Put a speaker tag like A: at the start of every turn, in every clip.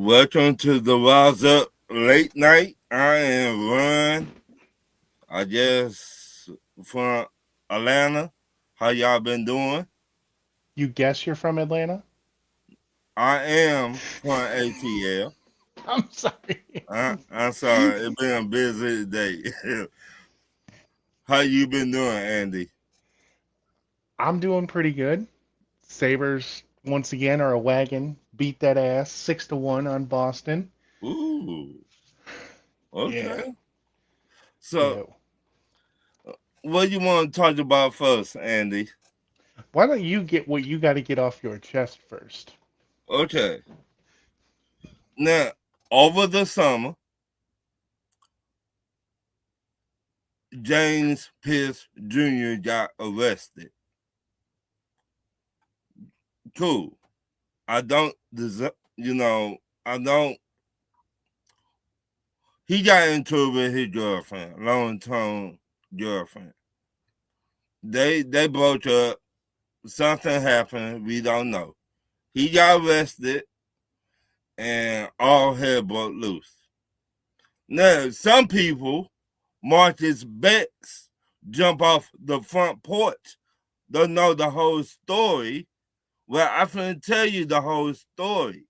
A: Welcome to the Rise Up Late Night. I am Ron. I just from Atlanta. How y'all been doing?
B: You guess you're from Atlanta?
A: I am from ATL.
B: I'm sorry.
A: I'm sorry, it's been a busy day. How you been doing, Andy?
B: I'm doing pretty good. Sabres once again are a wagon. Beat that ass 6-1 on Boston.
A: Ooh,
B: Yeah,
A: okay. So,
B: yeah.
A: what you want to talk about first, Andy?
B: Why don't you get what you got to get off your chest first?
A: Okay. Now, over the summer, James Pierce Jr. got arrested. Cool. I don't deserve, I don't. He got into it with his girlfriend, long term girlfriend. They broke up. Something happened. We don't know. He got arrested, and all hell broke loose. Now, some people, Marcus Betts, jump off the front porch, don't know the whole story. Well, I'm finna tell you the whole story.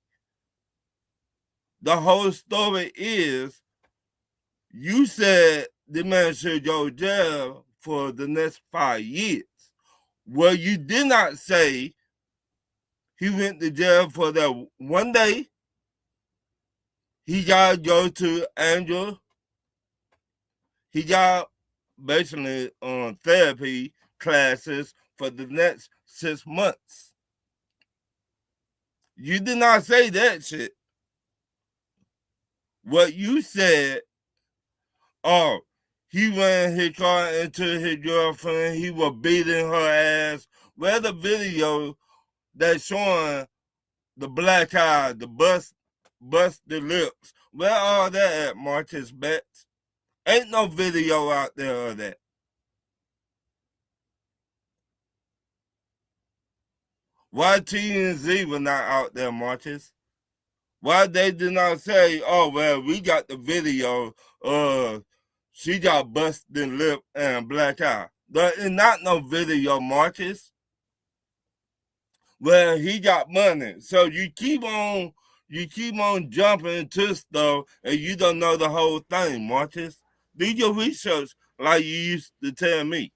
A: The whole story is you said the man should go to jail for the next 5 years. Well, you did not say he went to jail for that one day. He got to go to Angel. He got basically on therapy classes for the next 6 months. You did not say that shit. What you said, oh, he ran his car into his girlfriend. He was beating her ass. Where the video that's showing the black eye, the busted lips? Where all that at, Marcus Betts? Ain't no video out there of that. Why TNZ was not out there, Marcus? Why they did not say, oh, well, we got the video, she got busted lip and black eye. There is not no video, Marcus. Well, he got money. So you keep on jumping into stuff and you don't know the whole thing, Marcus. Do your research like you used to tell me.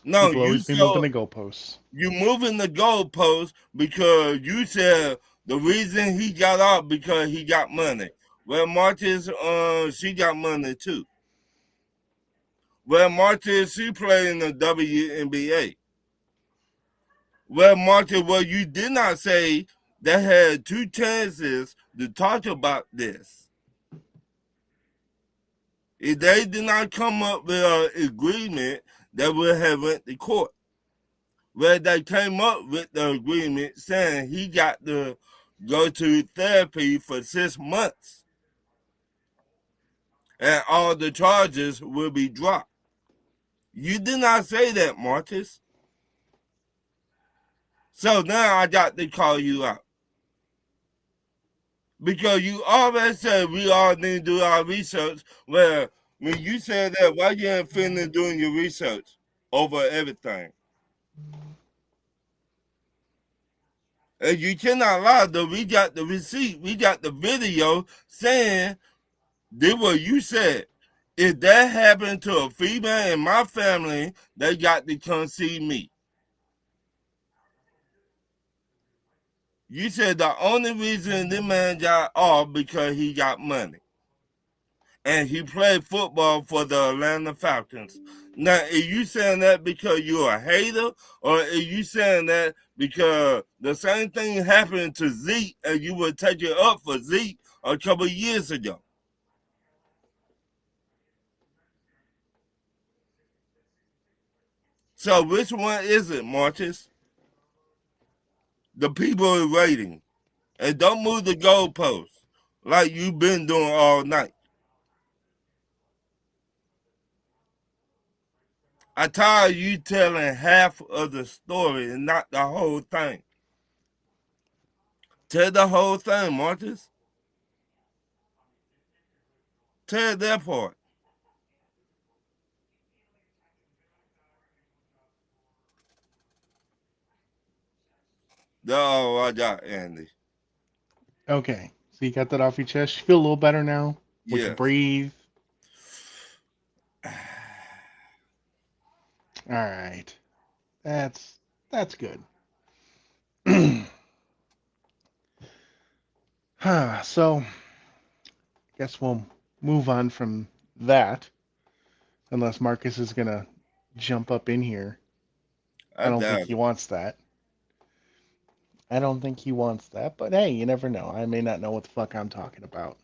A: No,
B: People
A: you
B: always be moving
A: so
B: the goalposts.
A: you moving the goalpost because you said the reason he got out because he got money. Well, Marcus, she got money too. Well, Marcus, she played in the WNBA. Well, Marcus, well, you did not say they had two chances to talk about this. If they did not come up with an agreement, they would have went to court. Well, they came up with the agreement saying he got to go to therapy for 6 months and all the charges will be dropped. You did not say that, Marcus. So now I got to call you out. Because you always said we all need to do our research. Well, when you said that, why you ain't finished doing your research over everything? And you cannot lie, though. We got the receipt, we got the video saying did what you said. If that happened to a female in my family, they got to come see me. You said the only reason this man got off because he got money. And he played football for the Atlanta Falcons. Now, are you saying that because you're a hater, or are you saying that because the same thing happened to Zeke and you would take it up for Zeke a couple of years ago? So which one is it, Marcus? The people are waiting. And don't move the goalposts like you've been doing all night. I tired of you telling half of the story and not the whole thing. Tell the whole thing, Marcus. Tell that part. That's all I got, Andy.
B: Okay, so you got that off your chest. You feel a little better now. We can
A: Yes.
B: breathe. All right, that's good. So, guess we'll move on from that, unless Marcus is gonna jump up in here. I
A: I
B: don't think
A: doubt
B: he
A: it.
B: wants that. I don't think he wants that, but hey, you never know. I may not know what the fuck I'm talking about.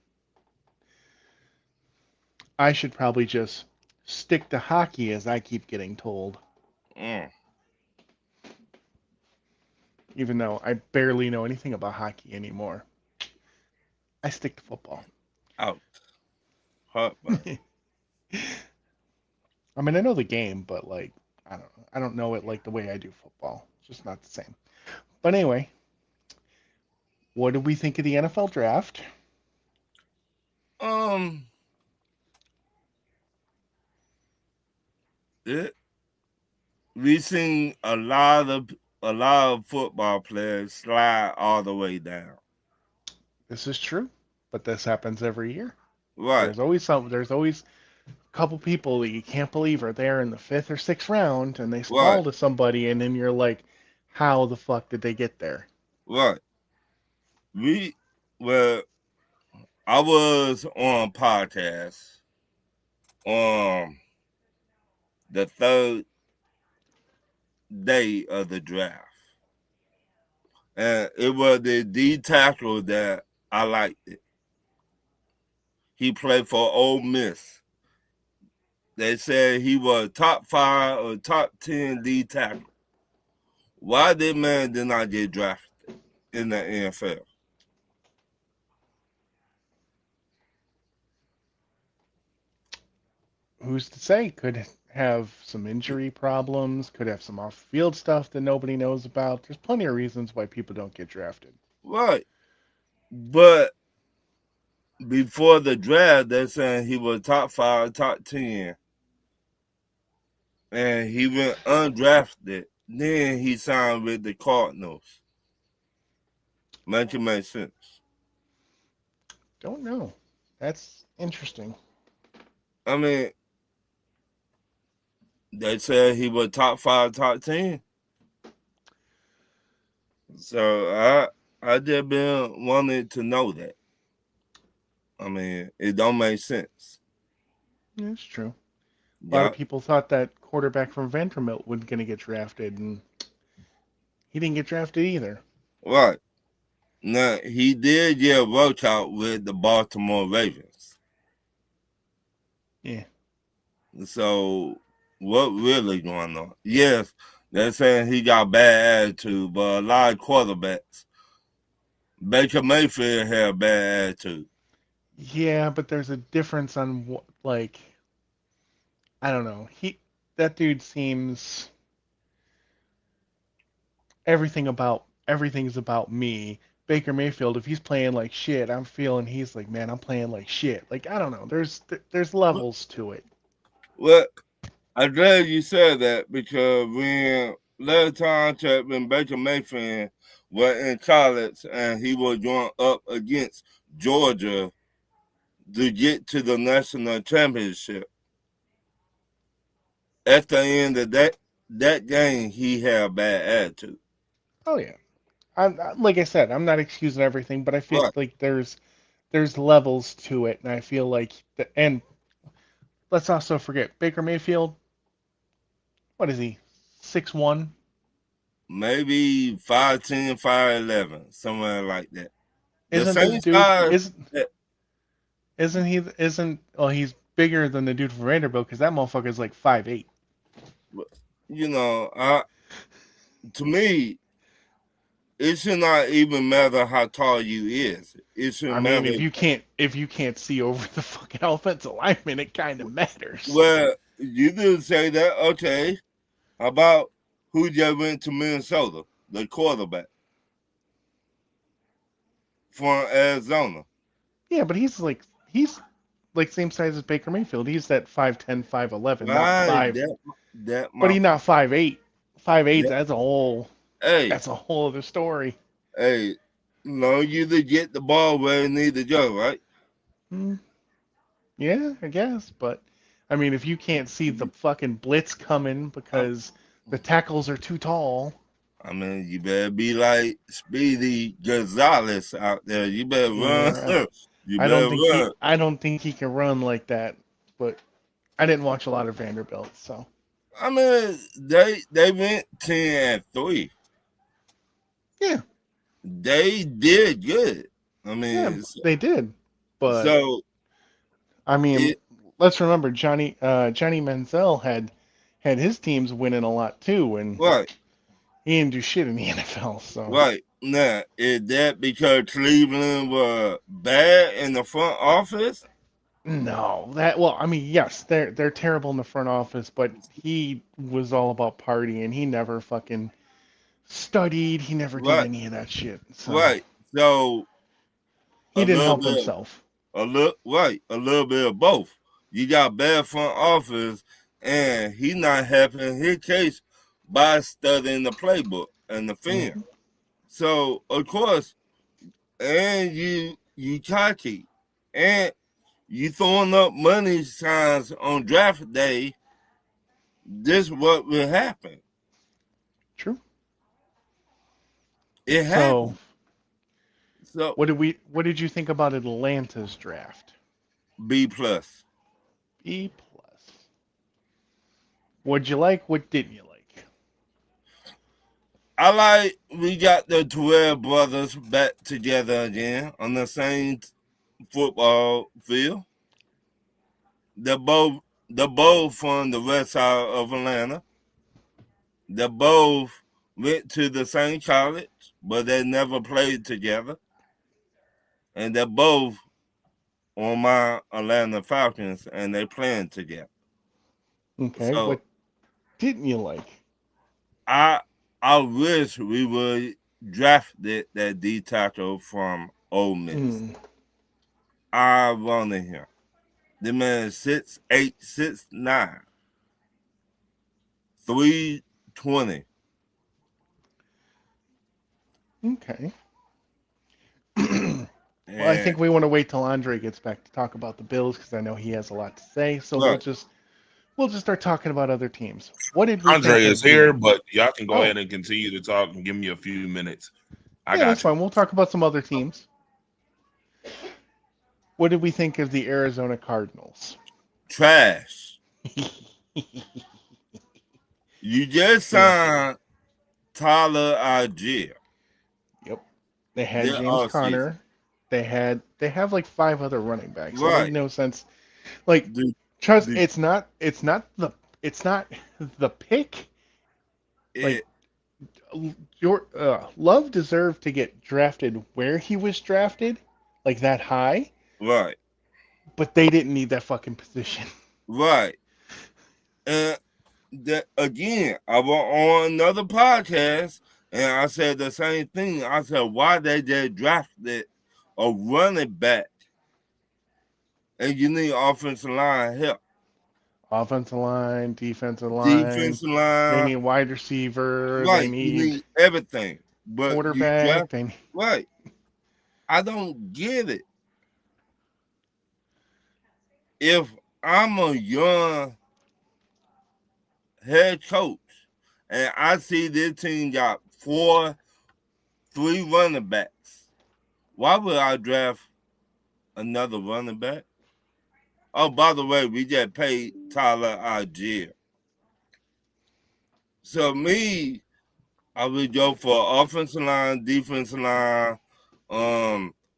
B: I should probably just stick to hockey as I keep getting told,
A: Mm.
B: even though I barely know anything about hockey anymore. I stick to football.
A: Out. Heartburn.
B: I mean, I know the game, but like, I don't know it like the way I do football. It's just not the same. But anyway, what did we think of the NFL draft?
A: Um, it, we seen a lot of football players slide all the way down.
B: This is true, but this happens every year.
A: Right,
B: There's always a couple people that you can't believe are there in the fifth or sixth round, and they
A: right,
B: fall to somebody, and then you're like, how the fuck did they get there?
A: right. We well, I was on a podcast on the third day of the draft, and it was the D tackle that I liked it. He played for Ole Miss. They said he was top 5 or top 10 D tackle. Why that man did not get drafted in the NFL?
B: Who's to say? Could have some injury problems, could have some off field stuff that nobody knows about. There's plenty of reasons why people don't get drafted.
A: Right. But before the draft, they're saying he was top 5, top 10, and he went undrafted. Then he signed with the Cardinals. Make it make sense.
B: Don't know. That's interesting.
A: I mean, they said he was top 5, top 10. So I just been wanting to know that. I mean, it don't make sense.
B: Yeah, it's true. A lot of
A: Yeah,
B: people thought that quarterback from Vanderbilt was going to get drafted, and he didn't get drafted either.
A: right. Now he did get a workout with the Baltimore Ravens.
B: Yeah.
A: So what really going on? Yes, they're saying he got bad attitude, but a lot of quarterbacks. Baker Mayfield had a bad attitude.
B: Yeah, but there's a difference on what, like, I don't know. That dude seems everything's about me. Baker Mayfield, if he's playing like shit, I'm feeling he's like, man, I'm playing like shit. Like, I don't know. There's levels to it.
A: Well, I'm glad you said that because when last time check when Baker Mayfield was in college and he was going up against Georgia to get to the national championship. At the end of that game, he had a bad attitude.
B: Oh yeah. Like I said, I'm not excusing everything, but I feel
A: Right.
B: like there's levels to it, and I feel like and let's also forget Baker Mayfield. What is he? 6'1"?
A: Maybe 5'10", 5'11", somewhere like that. The
B: Isn't the
A: same
B: dude
A: size that,
B: isn't well he's bigger than the dude from Vanderbilt because that motherfucker's like 5'8".
A: I to me, it should not even matter how tall you is. It should
B: I mean,
A: matter.
B: if you can't see over the fucking offensive lineman, it kind of matters.
A: Well, you did say that. Okay. How about who just went to Minnesota? The quarterback. from Arizona.
B: Yeah, but he's like same size as Baker Mayfield. He's that 5'10", 5'11", not
A: Right,
B: five.
A: that
B: But
A: my
B: he's not 5'8". 5'8",
A: that,
B: that's a whole
A: hey,
B: that's a whole other story.
A: hey, no, you to get the ball where it need to go, right?
B: Hmm, yeah, I guess. But I mean, if you can't see the fucking blitz coming
A: I,
B: because the tackles are too tall,
A: I mean, you better be like Speedy Gonzalez out there. You better run.
B: yeah,
A: You
B: I don't
A: better
B: think he
A: run.
B: I don't think he can run like that. But I didn't watch a lot of Vanderbilt, so
A: I mean, they went 10-3.
B: yeah,
A: They did good. I
B: yeah,
A: mean,
B: they did. But
A: so
B: I mean,
A: it
B: let's remember Johnny Manziel had his teams winning a lot too, and
A: right,
B: he didn't do shit in the NFL. So
A: right. Now, is that because Cleveland were bad in the front office?
B: no, that well, I mean, yes, they're terrible in the front office, but he was all about partying. He never fucking studied. He never did
A: Right,
B: any of that shit. So
A: right. So
B: he
A: a
B: didn't
A: little
B: help
A: bit,
B: himself.
A: a little bit of both. You got bad front office, and he not helping his case by studying the playbook and the film.
B: Hmm.
A: So of course, and you cocky, and you throwing up money signs on draft day. This what will happen.
B: True.
A: It
B: So
A: happened. So
B: what did you think about Atlanta's draft?
A: B plus.
B: B plus. What'd you like? What didn't you like?
A: I like we got the 12 brothers back together again on the same football field. They're both from the west side of Atlanta. They both went to the same college, but they never played together. And they're both on my Atlanta Falcons, and they playing together.
B: Okay,
A: So
B: what didn't you like?
A: I I wish we would drafted that D tackle from Ole Miss.
B: Hmm.
A: I wanted him. The man is 6'8", 6'9", 320.
B: Okay. Well, I
A: And
B: think we want to wait till Andre gets back to talk about the Bills because I know he has a lot to say. So
A: look,
B: we'll just start talking about other teams. What did we think
C: Andre
B: of
C: is here,
B: the?
C: but y'all can go
B: Oh,
C: ahead and continue to talk and give me a few minutes. I
B: yeah,
C: got
B: that's
C: you.
B: fine. We'll talk about some other teams. What did we think of the Arizona Cardinals?
A: trash. You just
B: Yeah.
A: signed Tyler Algier
B: Yep. They had
A: this
B: James
A: all season.
B: Conner. They have like five other running backs. It made
A: Right.
B: no sense. Like,
A: The,
B: trust
A: the,
B: it's not the pick. Like
A: it,
B: your Love deserved to get drafted where he was drafted, like that high,
A: right.
B: but they didn't need that fucking position.
A: Right. And that again, I was on another podcast and I said the same thing. I said, why they just drafted a running back and you need offensive line help.
B: Offensive line, defensive line,
A: Defensive
B: they
A: line,
B: need wide receiver, they
A: right. You
B: need
A: need everything. But you
B: quarterback,
A: draft
B: they need,
A: right. I don't get it. If I'm a young head coach and I see this team got three running backs, why would I draft another running back? Oh, by the way, we just paid Tyler Algier. So me, I would go for offensive line, defensive line,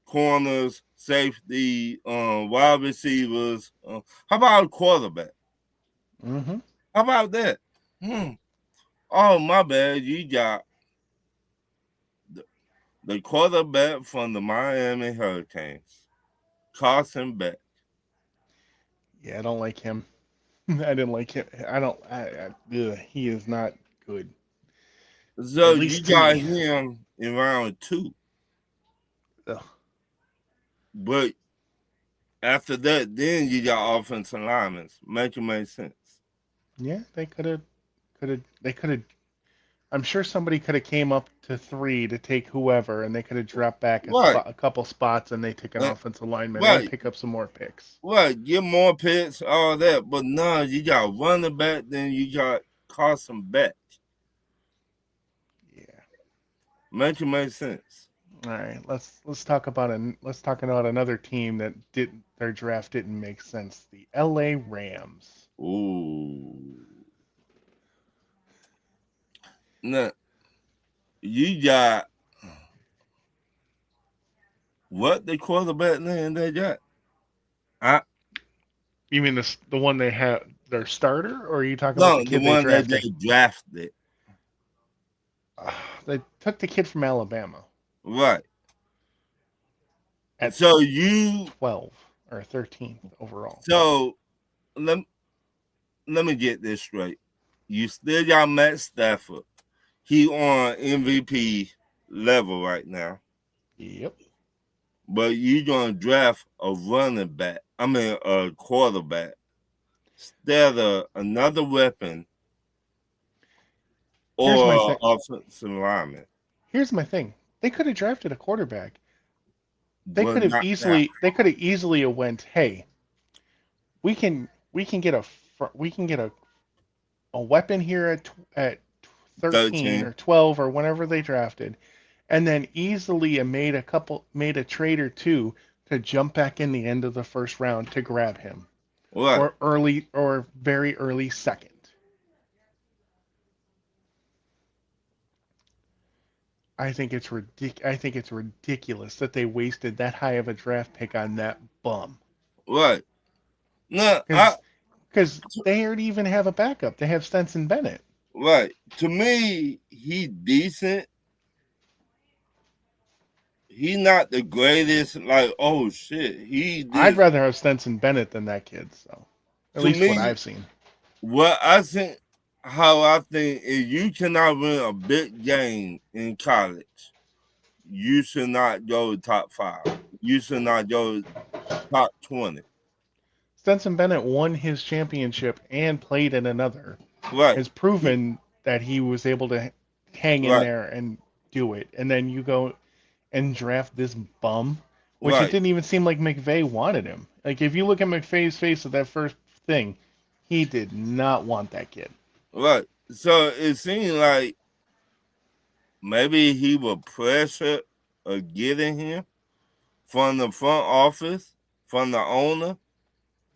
A: corners, safety, wide receivers. How about a quarterback?
B: hmm
A: How about that? Hmm. Oh, my bad. You got the, the quarterback from the Miami Hurricanes, Carson Beck.
B: yeah, I don't like him. I didn't like him. I don't. He is not good.
A: So
B: At
A: you
B: least to
A: got
B: me.
A: him in round two.
B: Ugh.
A: But after that, then you got offensive linemen. Make sense.
B: Yeah, they could have. I'm sure somebody could have came up to 3 to take whoever, and they could have dropped back
A: Right.
B: a couple spots, and they take an
A: Uh,
B: offensive lineman and
A: right.
B: pick up some more picks.
A: Right. Get more picks, all that. But no, you got running back, then you got Carson Beck.
B: Yeah.
A: Make sense.
B: All right. Let's talk about another team that didn't their draft didn't make sense. The L.A. Rams.
A: Ooh. Now, you got what the quarterback name they got? I
B: You mean the one they have their starter, or are you talking about
A: No,
B: the
A: the
B: kid they
A: one that
B: drafted?
A: they drafted.
B: They took the kid from Alabama
A: Right.
B: at
A: So you
B: 12 or 13th overall.
A: so let, let me get this straight. You still got Matt Stafford. He on MVP level right now.
B: Yep.
A: But you gonna draft a running back. I mean a quarterback. Instead of another weapon
B: Here's my
A: or
B: thing.
A: offensive lineman.
B: Here's my thing. They could have drafted a quarterback.
A: But not now.
B: They could have easily went, "Hey, we can get we can get a weapon here at 13
A: 13.
B: or 12 or whenever they drafted, and then easily made a trade or two to jump back in the end of the first round to grab him,
A: Right.
B: or early or very early second." I think it's ridiculous that they wasted that high of a draft pick on that bum.
A: Right. No,
B: Because they already even have a backup. They have Stenson Bennett.
A: right. To me, he decent. He not the greatest. Like, oh shit, he
B: I'd
A: did.
B: rather have Stenson Bennett than that kid. So, at
A: To
B: least what
A: me,
B: I've seen.
A: what I think, how I think is you cannot win a big game in college. You should not go top 5. You should not go top 20.
B: Stenson Bennett won his championship and played in another.
A: Right.
B: Has proven that he was able to hang in
A: Right.
B: there and do it. And then you go and draft this bum, which it
A: Right.
B: didn't even seem like McVay wanted him. Like if you look at McVay's face at that first thing, he did not want that kid.
A: Right. So it seemed like maybe he was pressure of getting him from the front office, from the owner.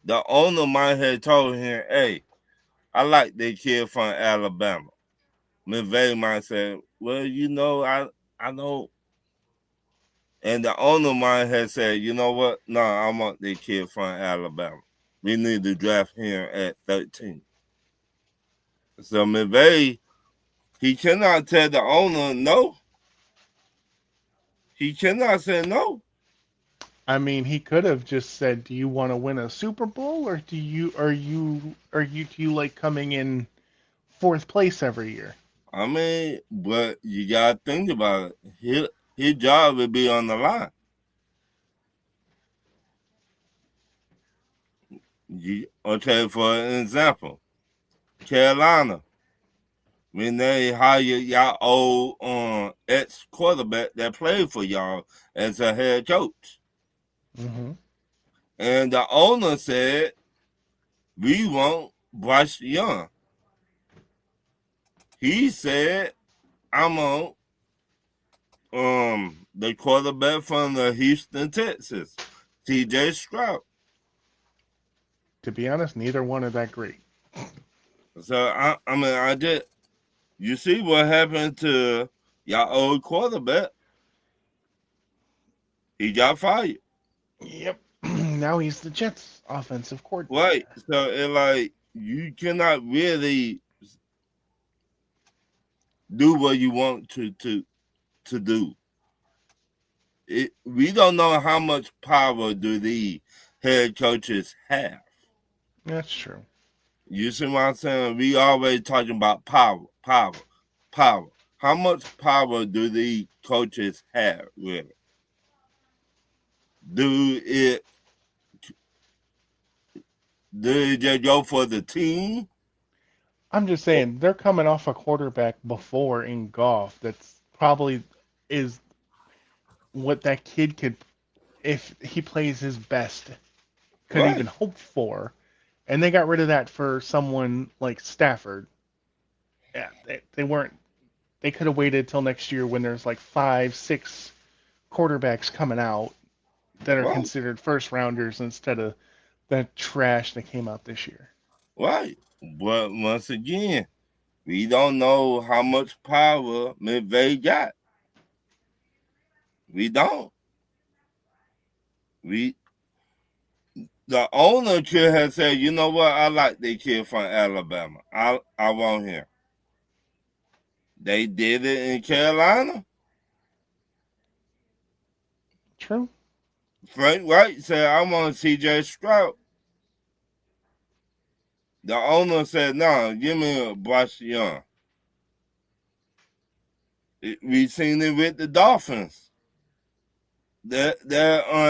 A: The owner might have told him, hey, I like that kid from Alabama. McVay might say, well, I know. And the owner might have said, you know what? No, I want that kid from Alabama. We need to draft him at 13. So McVay, he cannot tell the owner no. He cannot say no.
B: I mean, he could have just said, "Do you want to win a Super Bowl, or do you like coming in fourth place every year?"
A: I mean, but you gotta think about it. His job would be on the line. Okay, for an example, Carolina, when they hire y'all old ex quarterback that played for y'all as a head coach,
B: Mm-hmm.
A: and the owner said, "We want Bryce Young." He said, "I'm on the quarterback from the Houston, Texas, T.J. Stroud."
B: To be honest, neither one are that great.
A: So I mean, I did. You see what happened to y'all old quarterback? He got fired.
B: Yep. Now he's the Jets' offensive coordinator.
A: Right. So it like you cannot really do what you want to do. We don't know how much power do the head coaches have.
B: That's true.
A: You see what I'm saying? We always talking about power. How much power do the coaches have, really? Do it just go for the team?
B: I'm just saying they're coming off a quarterback before in golf that's probably is what that kid could, if he plays his best, could even
A: Right.
B: hope for. And they got rid of that for someone like Stafford. Yeah, they weren't. They could have waited till next year when there's like 5, 6 quarterbacks coming out that are
A: Right.
B: considered first rounders instead of the trash that came out this year.
A: Right. But once again, we don't know how much power McVay got. We don't. We the owner could have said, you know what, I like the kid from Alabama. I want him. They did it in Carolina.
B: True.
A: Frank Wright said, I want CJ Stroud. The owner said, no, give me a Bryce Young. We seen it with the Dolphins. Their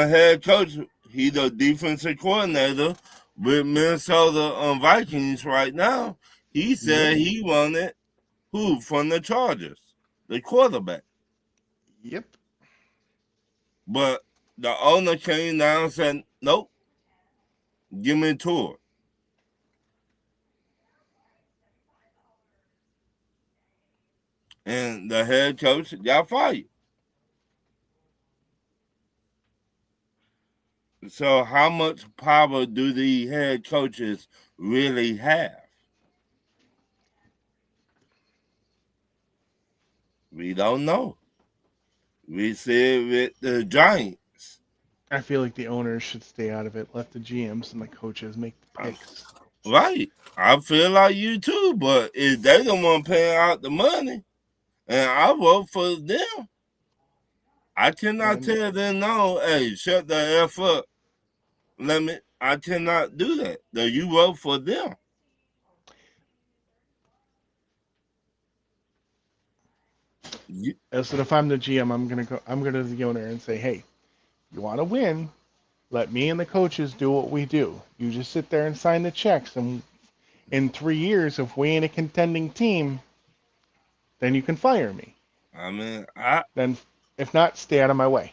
A: head coach, he the defensive coordinator with Minnesota Vikings right now. He said
B: Yep.
A: he wanted who from the Chargers, the quarterback.
B: Yep.
A: But the owner came down and said, nope, give me a tour. And the head coach got fired. So how much power do the head coaches really have? We don't know. We see it with the Giants.
B: I feel like the owners should stay out of it. Let the GMs and the coaches make the picks.
A: Right. I feel like you too, but if they don't want to pay out the money and I vote for them, I cannot
B: And
A: tell them no, hey, shut the F up. I cannot do that. Though you vote for them. You,
B: so if I'm the GM, I'm gonna go. I'm gonna the owner and say, hey, you want to win? Let me and the coaches do what we do. You just sit there and sign the checks, and in 3 years, if we ain't a contending team, then you can fire me.
A: I mean,
B: Then, if not, stay out of my way.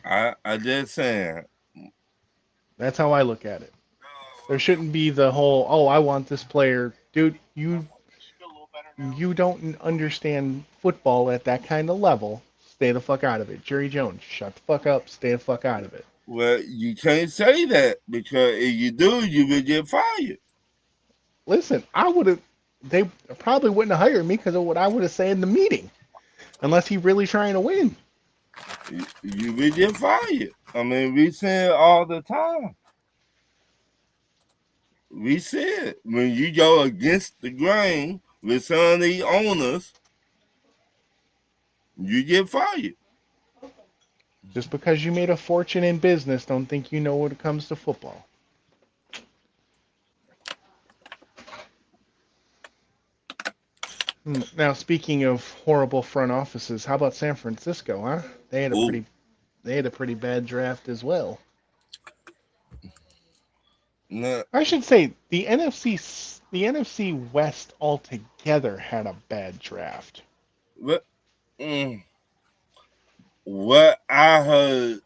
A: I just saying.
B: That's how I look at it. There shouldn't be the whole, oh, I want this player, dude. You don't understand football at that kind of level. Stay the fuck out of it. Jerry Jones, shut the fuck up. Stay the fuck out of it.
A: Well, you can't say that because if you do, you will get fired.
B: Listen, I would have. They probably wouldn't have hired me because of what I would have said in the meeting, unless he really trying to win.
A: You will get fired. I mean, we see it all the time. We see it when you go against the grain with some of the owners, you get fired.
B: Just because you made a fortune in business, don't think you know when it comes to football. Now, speaking of horrible front offices, how about San Francisco? Huh? They had a
A: Ooh,
B: pretty, they had a pretty bad draft as well.
A: nah,
B: I should say the NFC West altogether had a bad draft.
A: what, mm, what I heard,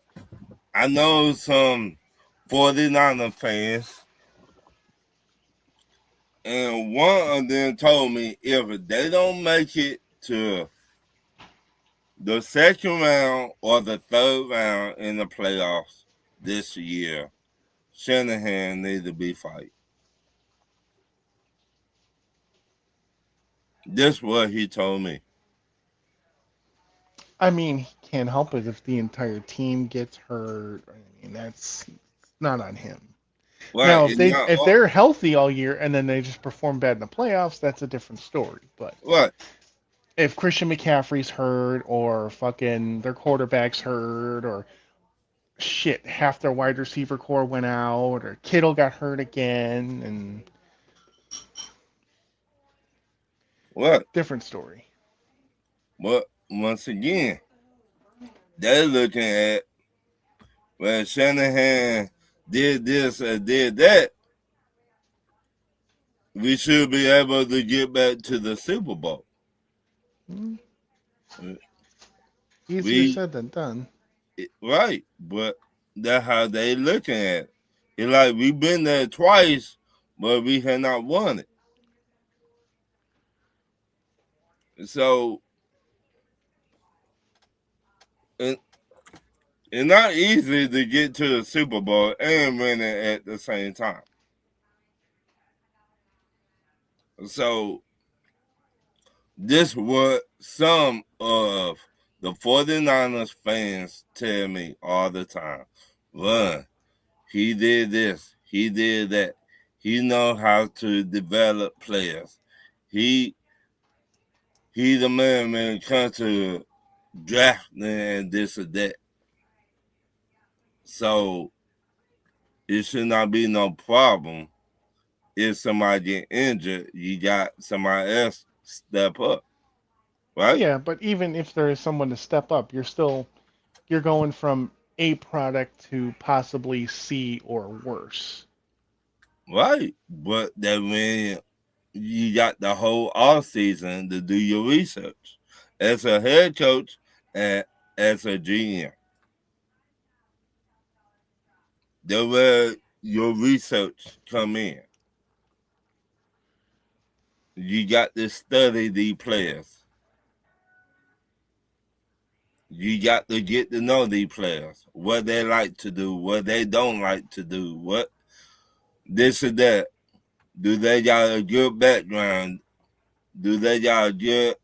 A: I know some 49er fans, and one of them told me if they don't make it to the second round or the third round in the playoffs this year, Shanahan needs to be fired. This is what he told me.
B: I mean, he can't help it if the entire team gets hurt. I mean, that's not on him.
A: Well,
B: Now,
A: it's not
B: if they're healthy all year and then they just perform bad in the playoffs, that's a different story. But
A: what?
B: if Christian McCaffrey's hurt or fucking their quarterback's hurt or shit, half their wide receiver core went out or Kittle got hurt again and
A: What?
B: different story.
A: But once again, they're looking at when Shanahan did this and did that, we should be able to get back to the Super Bowl.
B: Mm, easier
A: We
B: said than done.
A: right, but that's how they looking at it. It's like we've been there twice, but we have not won it. So it, it's not easy to get to the Super Bowl and win it at the same time. So this what some of the 49ers fans tell me all the time. Run, he did this, he did that. He know how to develop players. He he's the man when it comes to drafting and this or that. So it should not be no problem if somebody get injured. You got somebody else step up, right?
B: Yeah, but even if there is someone to step up, you're going from A product to possibly C or worse.
A: Right. But that when you got the whole off season to do your research as a head coach and as a GM. That's where your research come in. You got to study the players. You got to get to know the players, what they like to do, what they don't like to do, what this or that. Do they got a good background? Do they got good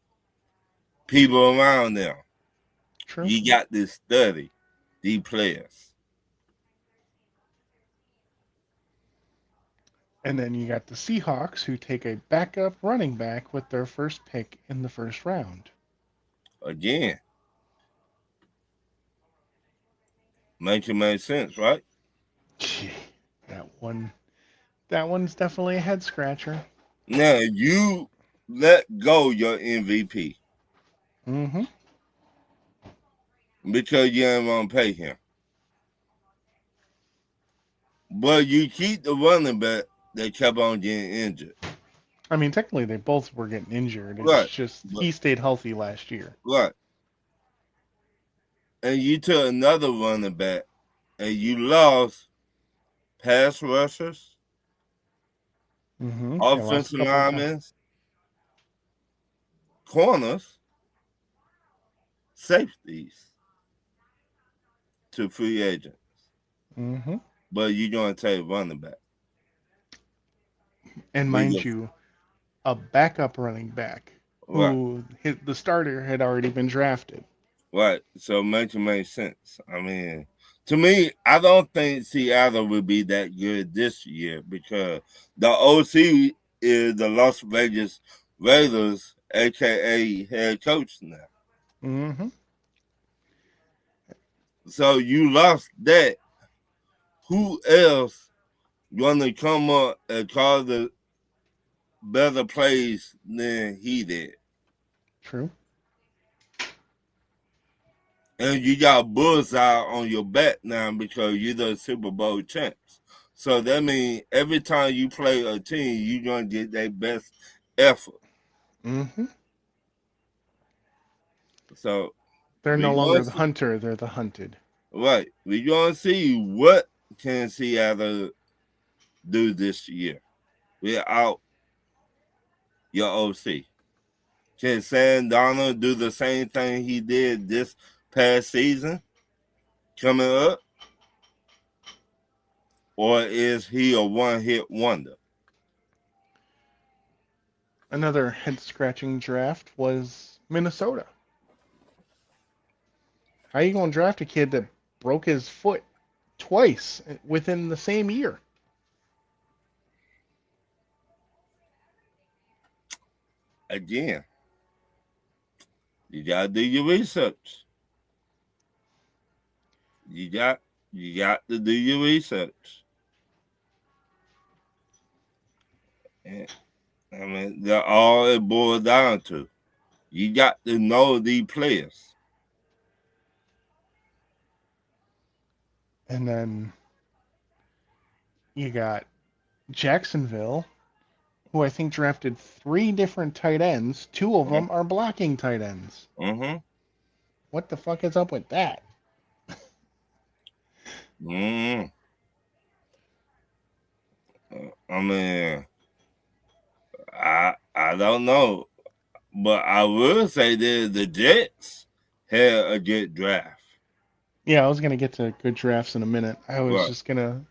A: people around them?
B: True.
A: You got to study the players.
B: And then you got the Seahawks who take a backup running back with their first pick in the first round.
A: Again, make sense, right?
B: Gee, that one's definitely a head scratcher.
A: Now you let go your MVP
B: Mm-hmm.
A: because you ain't want to pay him. But you keep the running back that kept on getting injured.
B: I mean, technically they both were getting injured. It's
A: Right.
B: just
A: But,
B: he stayed healthy last year.
A: right. And you took another running back and you lost pass rushers,
B: Mm-hmm. They lost a
A: offensive
B: couple guys.
A: linemen, corners, safeties to free agents.
B: Mm-hmm.
A: But you're going to take running back.
B: And
A: With
B: mind
A: your,
B: you, a backup running back
A: right.
B: who the starter had already been drafted.
A: Right. So make sense. I mean, to me, I don't think Seattle will be that good this year because the OC is the Las Vegas Raiders, aka head coach now.
B: Mm-hmm.
A: So you lost that. Who else gonna come up and call the better plays than he did?
B: True.
A: And you got bullseye on your back now because you're the Super Bowl champs. So that means every time you play a team, you're gonna get their best effort.
B: Mm-hmm.
A: So
B: They're no
A: we
B: longer
A: gonna
B: the
A: see,
B: hunter; they're the hunted.
A: right. We gonna see what can Seattle do this year without your OC. Can Sam Donald do the same thing he did this past season coming up? Or is he a one-hit wonder?
B: Another head-scratching draft was Minnesota. How you gonna draft a kid that broke his foot twice within the same year?
A: Again, you gotta do your research. You got you got to do your research. And, I mean, that's all it boils down to. You got to know the players.
B: And then you got Jacksonville, who I think drafted 3 different tight ends. 2 of them are blocking tight ends.
A: Mm-hmm.
B: What the fuck is up with that?
A: Mm-hmm. I mean, I don't know, but I will say that the Jets had a good draft.
B: Yeah, I was gonna get to good drafts in a minute. I was
A: Right.
B: just gonna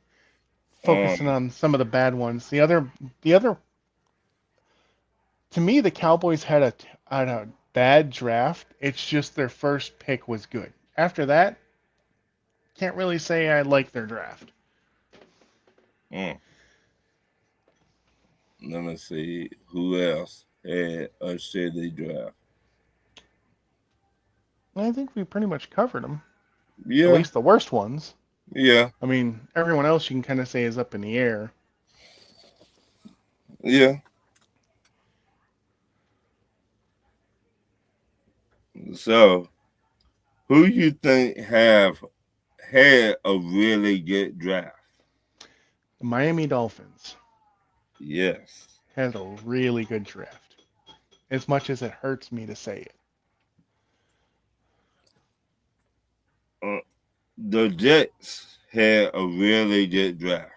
B: focusing on some of the bad ones. The other, to me, the Cowboys had a bad draft. It's just their first pick was good. After that, can't really say I like their draft.
A: Mm. Let me see who else had a shitty draft.
B: I think we pretty much covered them. At
A: Yeah,
B: least the worst ones.
A: yeah,
B: I mean, everyone else you can kind of say is up in the air.
A: yeah. So, who you think have had a really good draft?
B: The Miami Dolphins
A: Yes.
B: had a really good draft. As much as it hurts me to say it.
A: Uh, the Jets had a really good draft.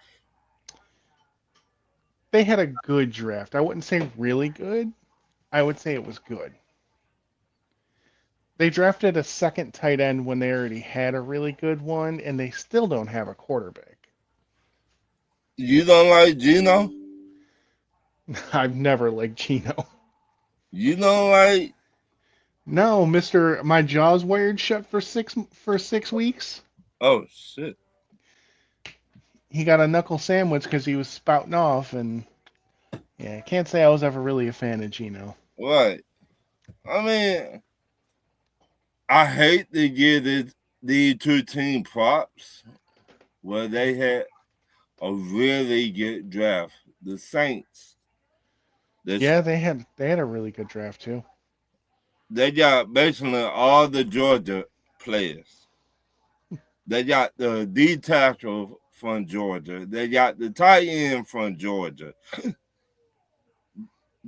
B: They had a good draft. I wouldn't say really good. I would say it was good. They drafted a second tight end when they already had a really good one, and they still don't have a quarterback.
A: You don't like Gino?
B: I've never liked Gino.
A: You don't like?
B: No, Mister, my jaw's wired shut for 6 weeks.
A: Oh shit!
B: He got a knuckle sandwich because he was spouting off, and yeah, I can't say I was ever really a fan of Gino.
A: Right. I mean, I hate to give these two team props where they had a really good draft. The Saints,
B: Yeah, they had a really good draft too.
A: they got basically all the Georgia players. They got the D tackle from Georgia. They got the tight end from Georgia.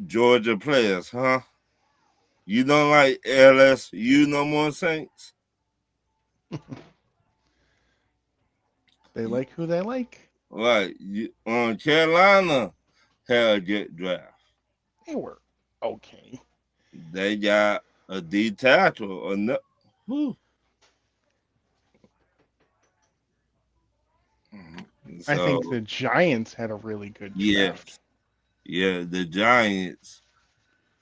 A: Georgia players, huh? You don't like LSU no more, Saints?
B: They like who they like.
A: Right. Carolina had a good draft.
B: They were okay.
A: They got a D tackle.
B: I
A: So
B: think the Giants had a really good draft.
A: yes, yeah, the Giants.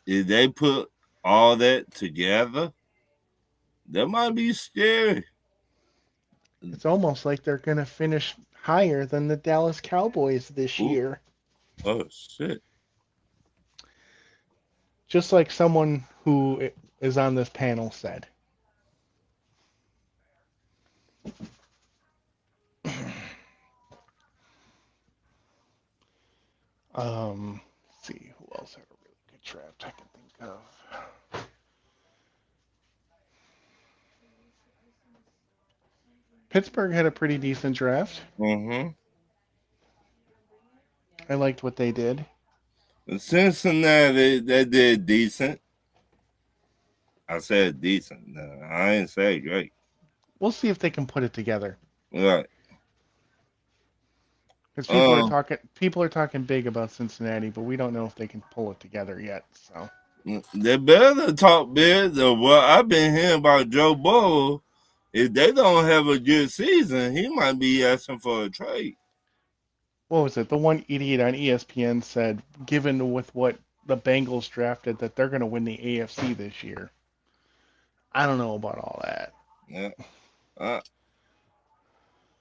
A: If they put all that together, that might be scary.
B: It's almost like they're going to finish higher than the Dallas Cowboys this
A: Ooh,
B: year.
A: oh shit.
B: Just like someone who is on this panel said. Let's see who else had a really good draft I can think of. Pittsburgh had a pretty decent draft.
A: Mm-hmm.
B: I liked what they did.
A: Cincinnati, they did decent. I said decent. No, I ain't say great.
B: We'll see if they can put it together.
A: Right.
B: Because
A: Um,
B: people are talking big about Cincinnati, but we don't know if they can pull it together yet. So
A: they better talk big. What I've been hearing about Joe Burrow, if they don't have a good season, he might be asking for a trade.
B: what was it? The one idiot on ESPN said, given with what the Bengals drafted, that they're going to win the AFC this year. I don't know about all that.
A: Yeah. Uh,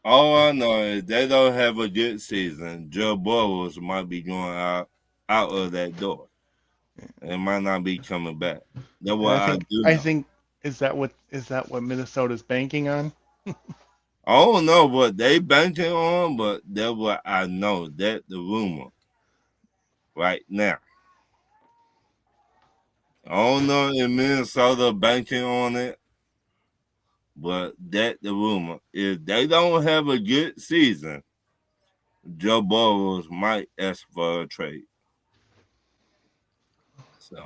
A: all I know is they don't have a good season. Joe Burrow might be going out of that door. It might not be coming back. That's
B: And
A: what
B: I
A: I
B: think
A: do
B: I
A: know.
B: think is that what Minnesota's banking on?
A: I don't know what they banking on, but that's what I know. That's the rumor right now. I don't know if Minnesota banking on it, but that the rumor. If they don't have a good season, Joe Burrow might ask for a trade. So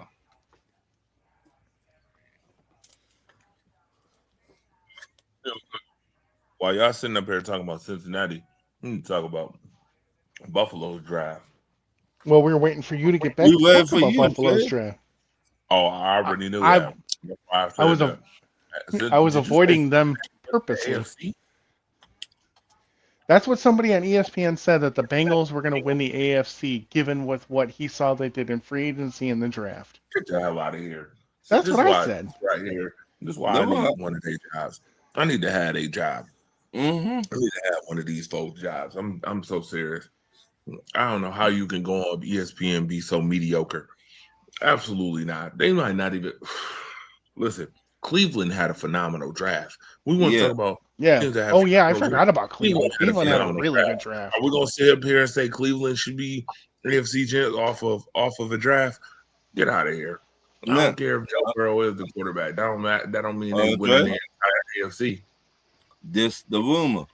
C: While y'all sitting up here talking about Cincinnati, we need to talk about Buffalo's draft.
B: Well, we were waiting for you to get back
A: we
B: to
A: ready
B: talk
A: for
B: about
A: you,
B: Buffalo's
A: Clay.
B: draft.
C: Oh, I
B: I
C: already knew
B: I,
C: that. That's why I
B: I
C: said
B: was
C: that.
B: I was
C: Did you say
B: avoiding them
C: the
B: purposely.
C: AFC?
B: That's what somebody on ESPN said, that the Bengals were going to win the AFC, given with what he saw they did in free agency and the draft.
C: Get the hell out of here. See,
B: That's
C: this
B: what
C: is
B: I
C: why
B: said.
C: this right here. This is why I
A: No,
C: need one of their jobs. I need to have a job.
A: mm-hmm.
C: I need to have one of these folks' jobs. I'm so serious. I don't know how you can go on ESPN and be so mediocre. Absolutely not. They might not even listen. Cleveland had a phenomenal draft. We want to
A: Yeah,
C: talk about
B: Yeah.
C: teams that have
B: Oh yeah, I
C: phenomenal
B: forgot
C: draft.
B: about Cleveland. Cleveland had a
C: Phenomenal
B: really good
C: draft.
B: draft.
C: Are we gonna sit up here and say Cleveland should be AFC champs off of a draft? Get out of here. I
A: nah.
C: don't care if Joe Burrow is the quarterback. That don't mean they winning
A: Okay,
C: the entire AFC.
A: this the rumor.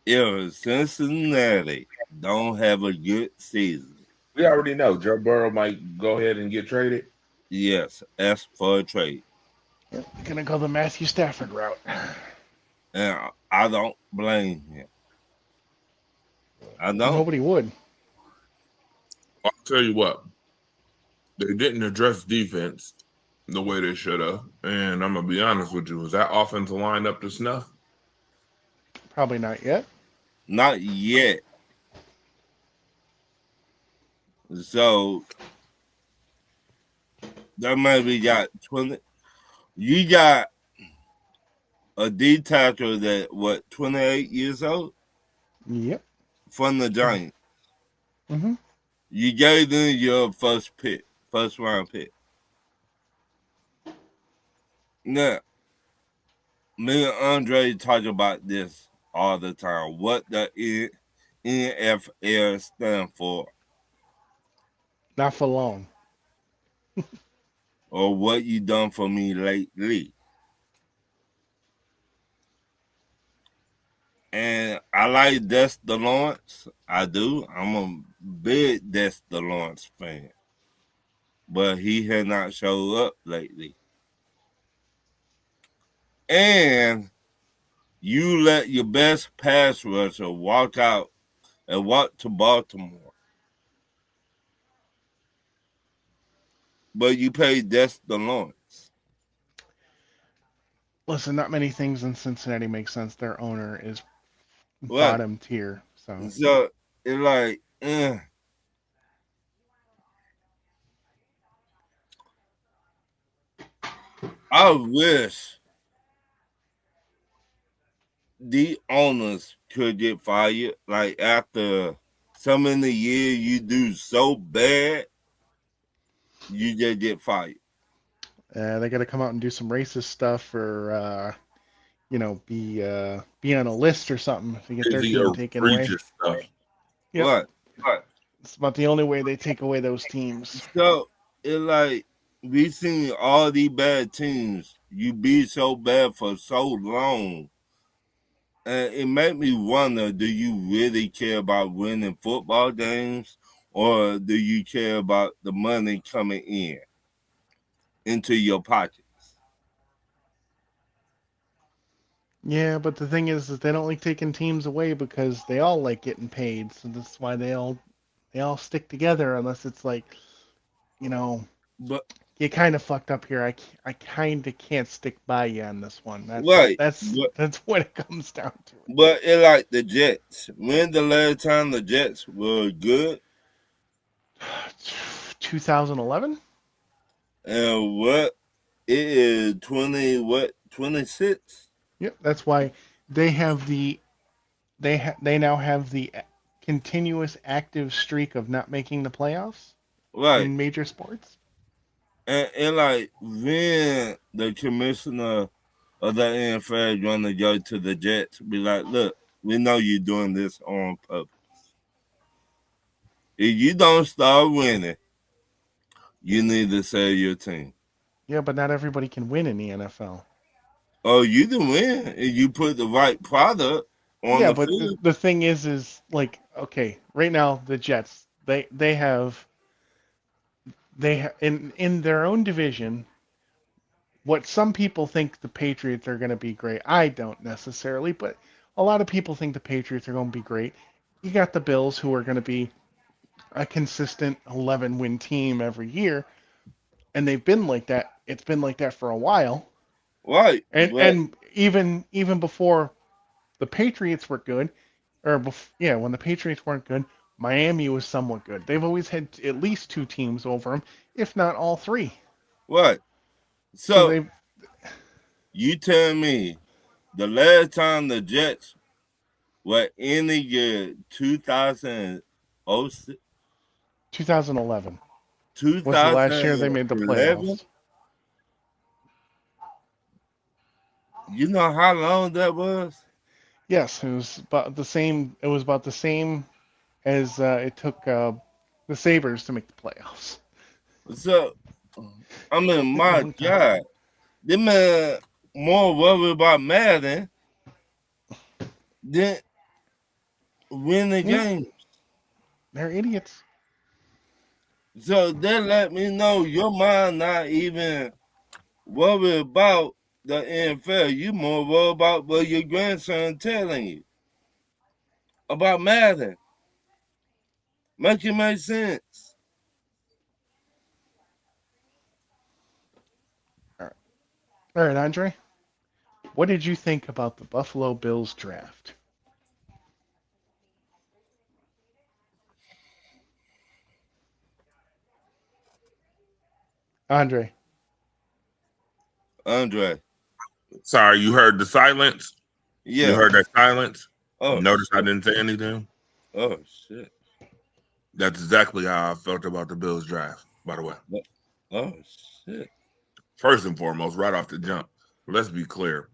A: If Cincinnati don't have a good season,
C: We already know Joe Burrow might go ahead and get traded.
A: yes, ask for a trade.
B: Yep. Gonna go the Matthew Stafford route.
A: And I don't blame him. I don't.
B: Nobody would.
C: I'll tell you what, they didn't address defense the way they should have. And I'm gonna be honest with you, is that offensive line up to snuff?
B: Probably not yet.
A: Not yet. So that maybe got 20. You got a D tackle that, what, 28 years old
B: Yep.
A: from the Giants.
B: Mm-hmm.
A: You gave them your first round pick. Now, me and Andre talk about this all the time. What the NFL stand for,
B: Not for long.
A: or what you done for me lately. And I like Dexter Lawrence. I do. I'm a big Dexter Lawrence fan. But he has not showed up lately. And you let your best pass rusher walk out and walk to Baltimore. But you paid Dexter Lawrence.
B: Listen, not many things in Cincinnati make sense. Their owner is
A: Right.
B: bottom tier. So
A: So it's like, I wish the owners could get fired. Like after so many years you do so bad, you just get fired.
B: they got to come out and do some racist stuff, or be on a list or something to get their
C: Crazy
B: team taken away.
C: egregious stuff.
B: Yep.
A: What?
B: It's about the only way they take away those teams.
A: So it's like we seen all these bad teams. You be so bad for so long. And it made me wonder, do you really care about winning football games, or do you care about the money coming into your pockets?
B: Yeah, but the thing is that they don't like taking teams away because they all like getting paid. So that's why they all stick together, unless it's like, you know,
A: But
B: you kind of fucked up here. I kind of can't stick by you on this one. That's
A: right,
B: that's
A: but
B: that's what it comes down to.
A: but it like the Jets. When the last time the Jets were good,
B: 2011?
A: and what it is 26?
B: Yep, that's why they have they now have the continuous active streak of not making the playoffs
A: Right.
B: in major sports.
A: And like when the commissioner of the NFL gonna go to the Jets, be like, look, we know you're doing this on purpose. If you don't start winning, you need to sell your team.
B: Yeah, but not everybody can win in the NFL.
A: Oh, you can win if you put the right product on
B: Yeah,
A: the
B: but
A: field.
B: the thing is like, okay, right now the Jets, in their own division, what some people think the Patriots are going to be great. I don't necessarily, but a lot of people think the Patriots are going to be great. You got the Bills, who are going to be a consistent 11-win team every year, and they've been like that. It's been like that for a while,
A: Right,
B: and
A: but
B: and even before the Patriots were good, yeah, when the Patriots weren't good, Miami was somewhat good. They've always had at least two teams over them, if not all three.
A: what?
B: So
A: So
B: they
A: you tell me the last time the Jets were in the year 2006,
B: 2011 was the last year they made the
A: 2011,
B: playoffs.
A: you know how long that was?
B: Yes, it was about the same. It was about the same as it took the Sabres to make the playoffs.
A: So, I mean,
B: It's a
A: my
B: long time.
A: God, them man more worried about Madden than win the
B: Yeah,
A: game.
B: they're idiots.
A: So that let me know your mind not even worried about the NFL. You more worried about what your grandson telling you about Madden. Make it make sense.
B: All right, all right, Andre. What did you think about the Buffalo Bills draft? Andre,
A: Andre.
C: Sorry, you heard the silence. You
A: Yeah.
C: heard that silence.
A: Oh
C: Notice I
A: shit.
C: didn't say anything.
A: Oh shit.
C: That's exactly how I felt about the Bills draft. By the way,
A: Oh shit.
C: first and foremost, right off the jump, let's be clear.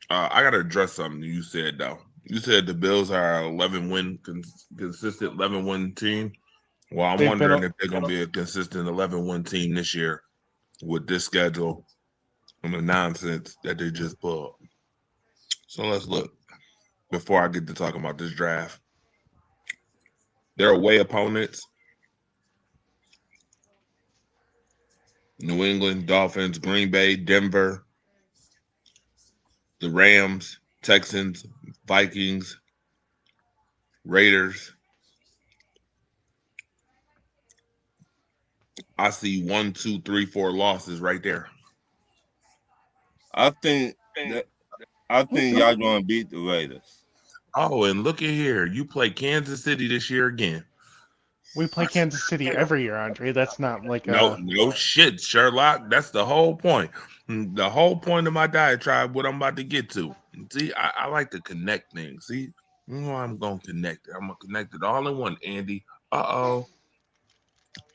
C: I got to address something you said though. You said the Bills are an 11-win, consistent 11-win team. Well, I'm
B: they've been
C: wondering if they're going to be a consistent 11-win team this year with this schedule and the nonsense that they just pulled. So let's look before I get to talking about this draft. Their away opponents: New England, Dolphins, Green Bay, Denver, the Rams, Texans, Vikings, Raiders. I see one, two, three, four losses right there.
A: I think that I think
B: okay.
A: y'all gonna beat the Raiders.
C: Oh, and look at here. You play Kansas City this year again.
B: We play Kansas City every year, Andre. That's not like
C: No,
B: a.
C: no shit, Sherlock. That's the whole point. The whole point of my diatribe, what I'm about to get to. See, I like to connect things. See, you know I'm gonna connect it. I'm gonna connect it all in one, Andy. Uh-oh.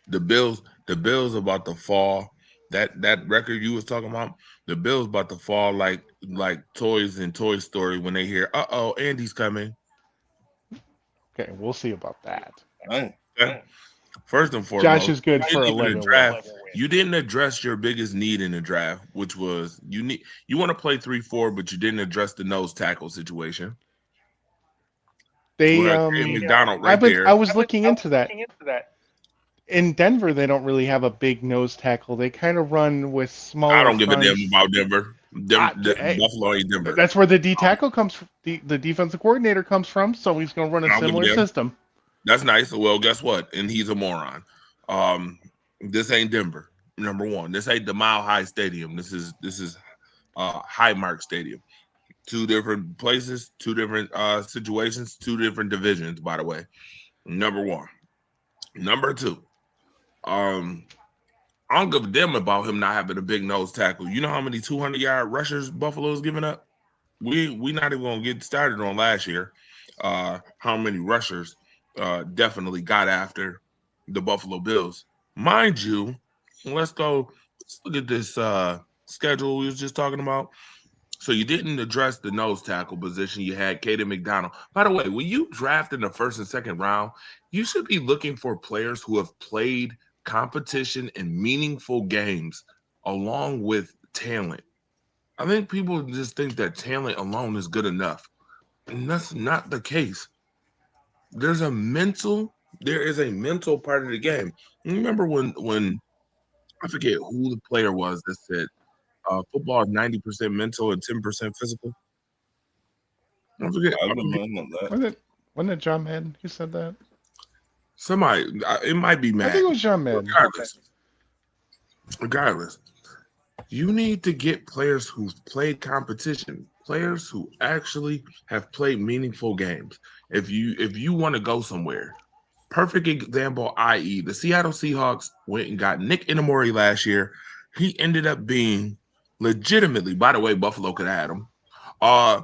C: The Bills about to fall. That record you was talking about, the Bills about to fall like toys in Toy Story when they hear, uh-oh, Andy's coming.
B: Okay, we'll see about that.
A: Dang.
C: Okay? First and
B: Josh
C: foremost,
B: is good
C: you
B: for a
C: didn't even
B: Lego win.
C: address you didn't address your biggest need in the draft, which was you want to play 3-4, but you didn't address the nose tackle situation. We
B: They
C: got Kay McDonald
B: I
C: right
B: was
C: there.
B: I was looking into that. In Denver, they don't really have a big nose tackle. They kind of run with
C: I
B: smaller
C: don't give a damn
B: fronts.
C: about Denver.
B: Hey,
C: Buffalo ain't Denver.
B: that's where the D tackle comes from. The defensive coordinator comes from, so he's going to run a
C: I don't give
B: similar
C: a damn.
B: system.
C: That's nice. Well, guess what? And he's a moron. Um, this ain't Denver. Number one, this ain't the Mile High Stadium. This is Highmark Stadium. Two different places, two different situations, two different divisions. By the way, number one. Number two, um, I don't give a damn about him not having a big nose tackle. You know how many 200-yard rushers Buffalo's giving up? We not even gonna get started on last year. How many rushers definitely got after the Buffalo Bills? Mind you, let's go. Let's look at this schedule we was just talking about. So you didn't address the nose tackle position. You had Kaden McDonald. By the way, when you draft in the first and second round, you should be looking for players who have played competition and meaningful games along with talent. I think people just think that talent alone is good enough, and that's not the case. There's a mental, there is a mental part of the game. You remember when I forget who the player was that said football is 90% mental and 10% physical. I forget.
A: I
C: I forget
A: remember that.
B: Wasn't it John Madden who said that?
C: somebody. It might be
B: I think
C: Matt.
B: it was John Madden.
C: Regardless, you need to get players who've played competition, players who actually have played meaningful games. If you want to go somewhere, perfect example, i.e., the Seattle Seahawks went and got Nick Inamori last year. He ended up being legitimately, by the way, Buffalo could have had him. Uh,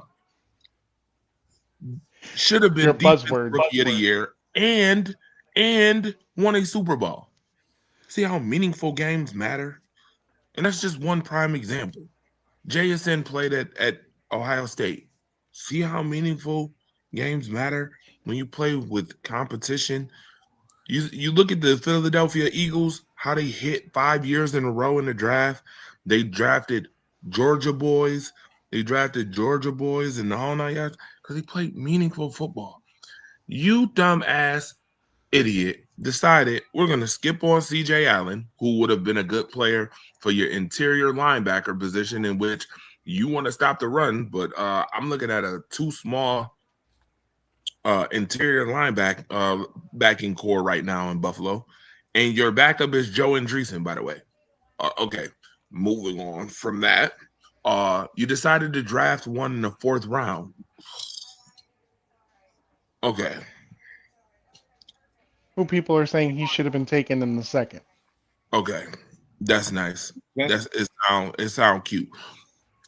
C: should have
B: Your
C: been defense
B: buzzword.
C: rookie of the year and won a Super Bowl. See how meaningful games matter? And that's just one prime example. JSN played at Ohio State. See how meaningful games matter when you play with competition. You look at the Philadelphia Eagles, how they hit 5 years in a row in the draft. They drafted Georgia boys. They drafted Georgia boys and the whole nine yards because they played meaningful football. You dumbass idiot decided we're going to skip on CJ Allen, who would have been a good player for your interior linebacker position, in which you want to stop the run. But I'm looking at a too small interior linebacker backing core right now in Buffalo. And your backup is Joe Andreessen, by the way. Okay, moving on from that. You decided to draft one in the fourth round. Okay,
B: Who people are saying he should have been taken in the second.
C: okay, that's nice.
A: Okay.
C: It sound cute.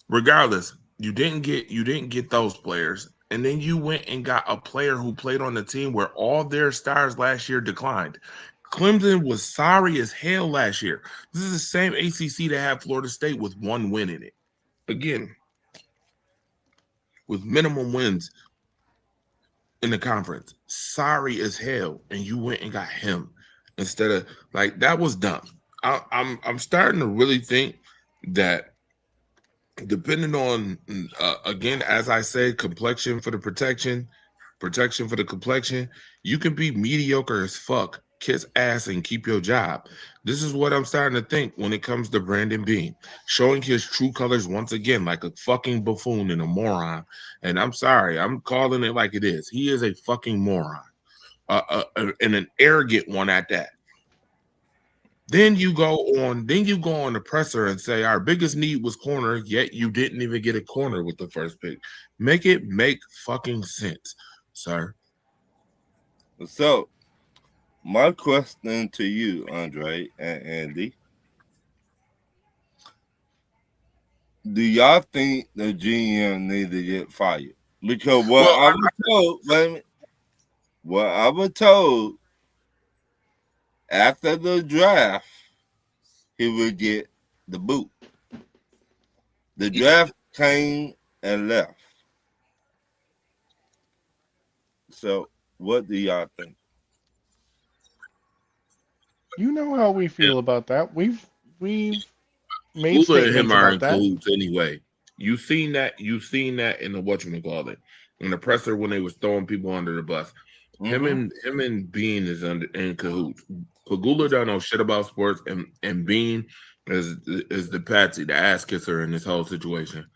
C: Regardless, you didn't get those players, and then you went and got a player who played on the team where all their stars last year declined. Clemson was sorry as hell last year. This is the same ACC that had Florida State with one win in it. Again, with minimum wins in the conference. Sorry as hell, and you went and got him instead of like that was dumb. I'm starting to really think that depending on again, as I say, complexion for the protection for the complexion, you can be mediocre as fuck, kiss ass, and keep your job. This is what I'm starting to think when it comes to Brandon Bean, showing his true colors once again, like a fucking buffoon and a moron. And I'm sorry, I'm calling it like it is. He is a fucking moron, and an arrogant one at that. Then you go on the presser and say our biggest need was corner, yet you didn't even get a corner with the first pick. Make it make fucking sense, sir.
A: So, my question to you, Andre and Andy, do y'all think the GM need to get fired? Because what
C: Well,
A: I was told, wait a minute, what I was told after the draft, he would get the boot. The draft came and left. So, what do y'all think?
B: You know how we feel about that. We've made
C: Lula and him
B: statements
C: are in
B: about that.
C: cahoots anyway. You seen that in the whatchamacallit, in the presser when they was throwing people under the bus. Him and Bean is in cahoots. Pagula don't know shit about sports, and Bean is the patsy, the ass kisser in this whole situation.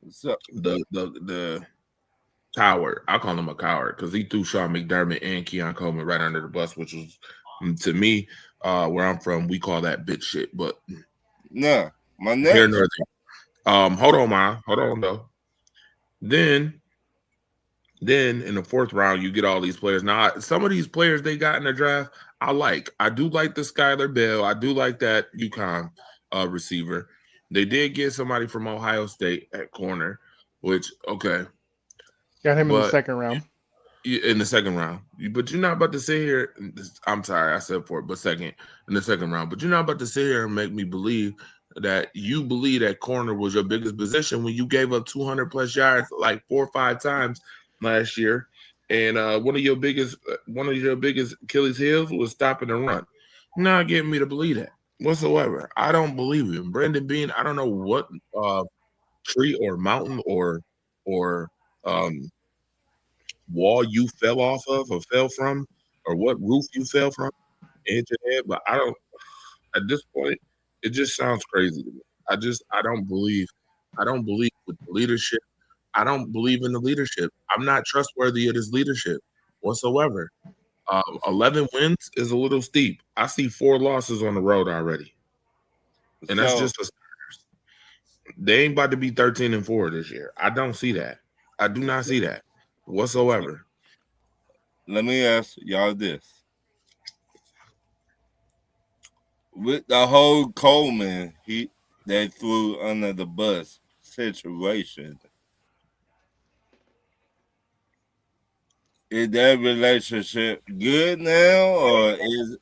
A: So,
C: The coward. I call him a coward because he threw Sean McDermott and Keon Coleman right under the bus, which was to me, where I'm from, we call that bitch shit. But
A: now, my
C: here
A: next,
C: nor there. Hold on, Ma. Hold on though. Then then in the fourth round, you get all these players. Now, some of these players they got in the draft, I like. I do like the Skylar Bell. I do like that UConn receiver. They did get somebody from Ohio State at corner, which okay,
B: Got him in the
C: but
B: second round.
C: in the second round. But you're not about to sit here. I'm sorry, I said fourth, but second in the second round. But you're not about to sit here and make me believe that you believe that corner was your biggest position when you gave up 200 plus yards like 4 or 5 times last year, and one of your biggest Achilles heels was stopping the run. Not getting me to believe that whatsoever. I don't believe him. Brandon Bean. I don't know what tree or mountain or um wall you fell off of or fell from, or what roof you fell from and hit your head. But I don't. At this point, it just sounds crazy to me. I don't believe with the leadership. I don't believe in the leadership. I'm not trustworthy of this leadership whatsoever. 11 wins is a little steep. I see 4 losses on the road already, and that's
A: So
C: just a starters. They ain't about to be 13-4 this year. I don't see that. I do not see that whatsoever.
A: let me ask y'all this: with the whole Coleman he they threw under the bus situation, is that relationship good now, or is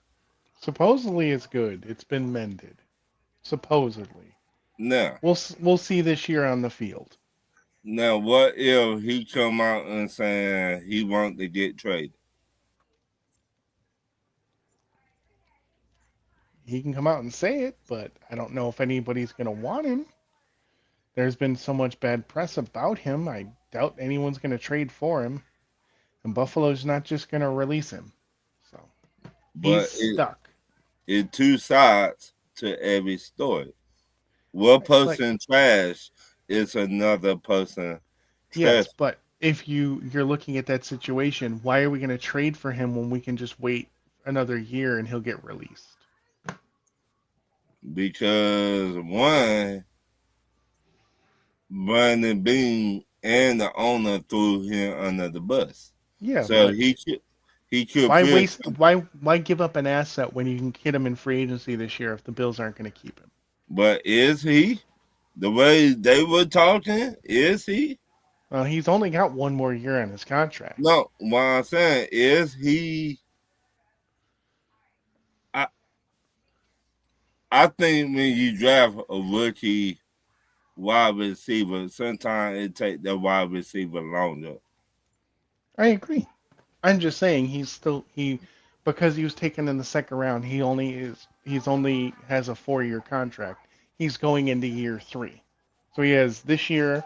B: Supposedly it's good. It's been mended. Supposedly.
A: now?
B: We'll see this year on the field.
A: Now, what if he come out and saying he want to get traded?
B: He can come out and say it, but I don't know if anybody's going to want him. There's been so much bad press about him. I doubt anyone's going to trade for him. And Buffalo's not just going to release him. So he's
A: But
B: stuck.
A: it two sides to every story. One
B: Like,
A: person trash is another person trash.
B: yes, but if you're looking at that situation, why are we going to trade for him when we can just wait another year and he'll get released?
A: Because one, Brandon Bean and the owner threw him under the bus.
B: Yeah,
A: So
B: but
A: he could
B: why
A: feel.
B: waste why give up an asset when you can get him in free agency this year if the Bills aren't going to keep him?
A: But is he the way they were talking? Is he?
B: Well, he's only got one more year on his contract.
A: No, what I'm saying is he. I I think when you draft a rookie wide receiver, sometimes it take the wide receiver longer.
B: I agree. I'm just saying he because he was taken in the second round. He's only has a 4 year contract. He's going into year three, so he has this year,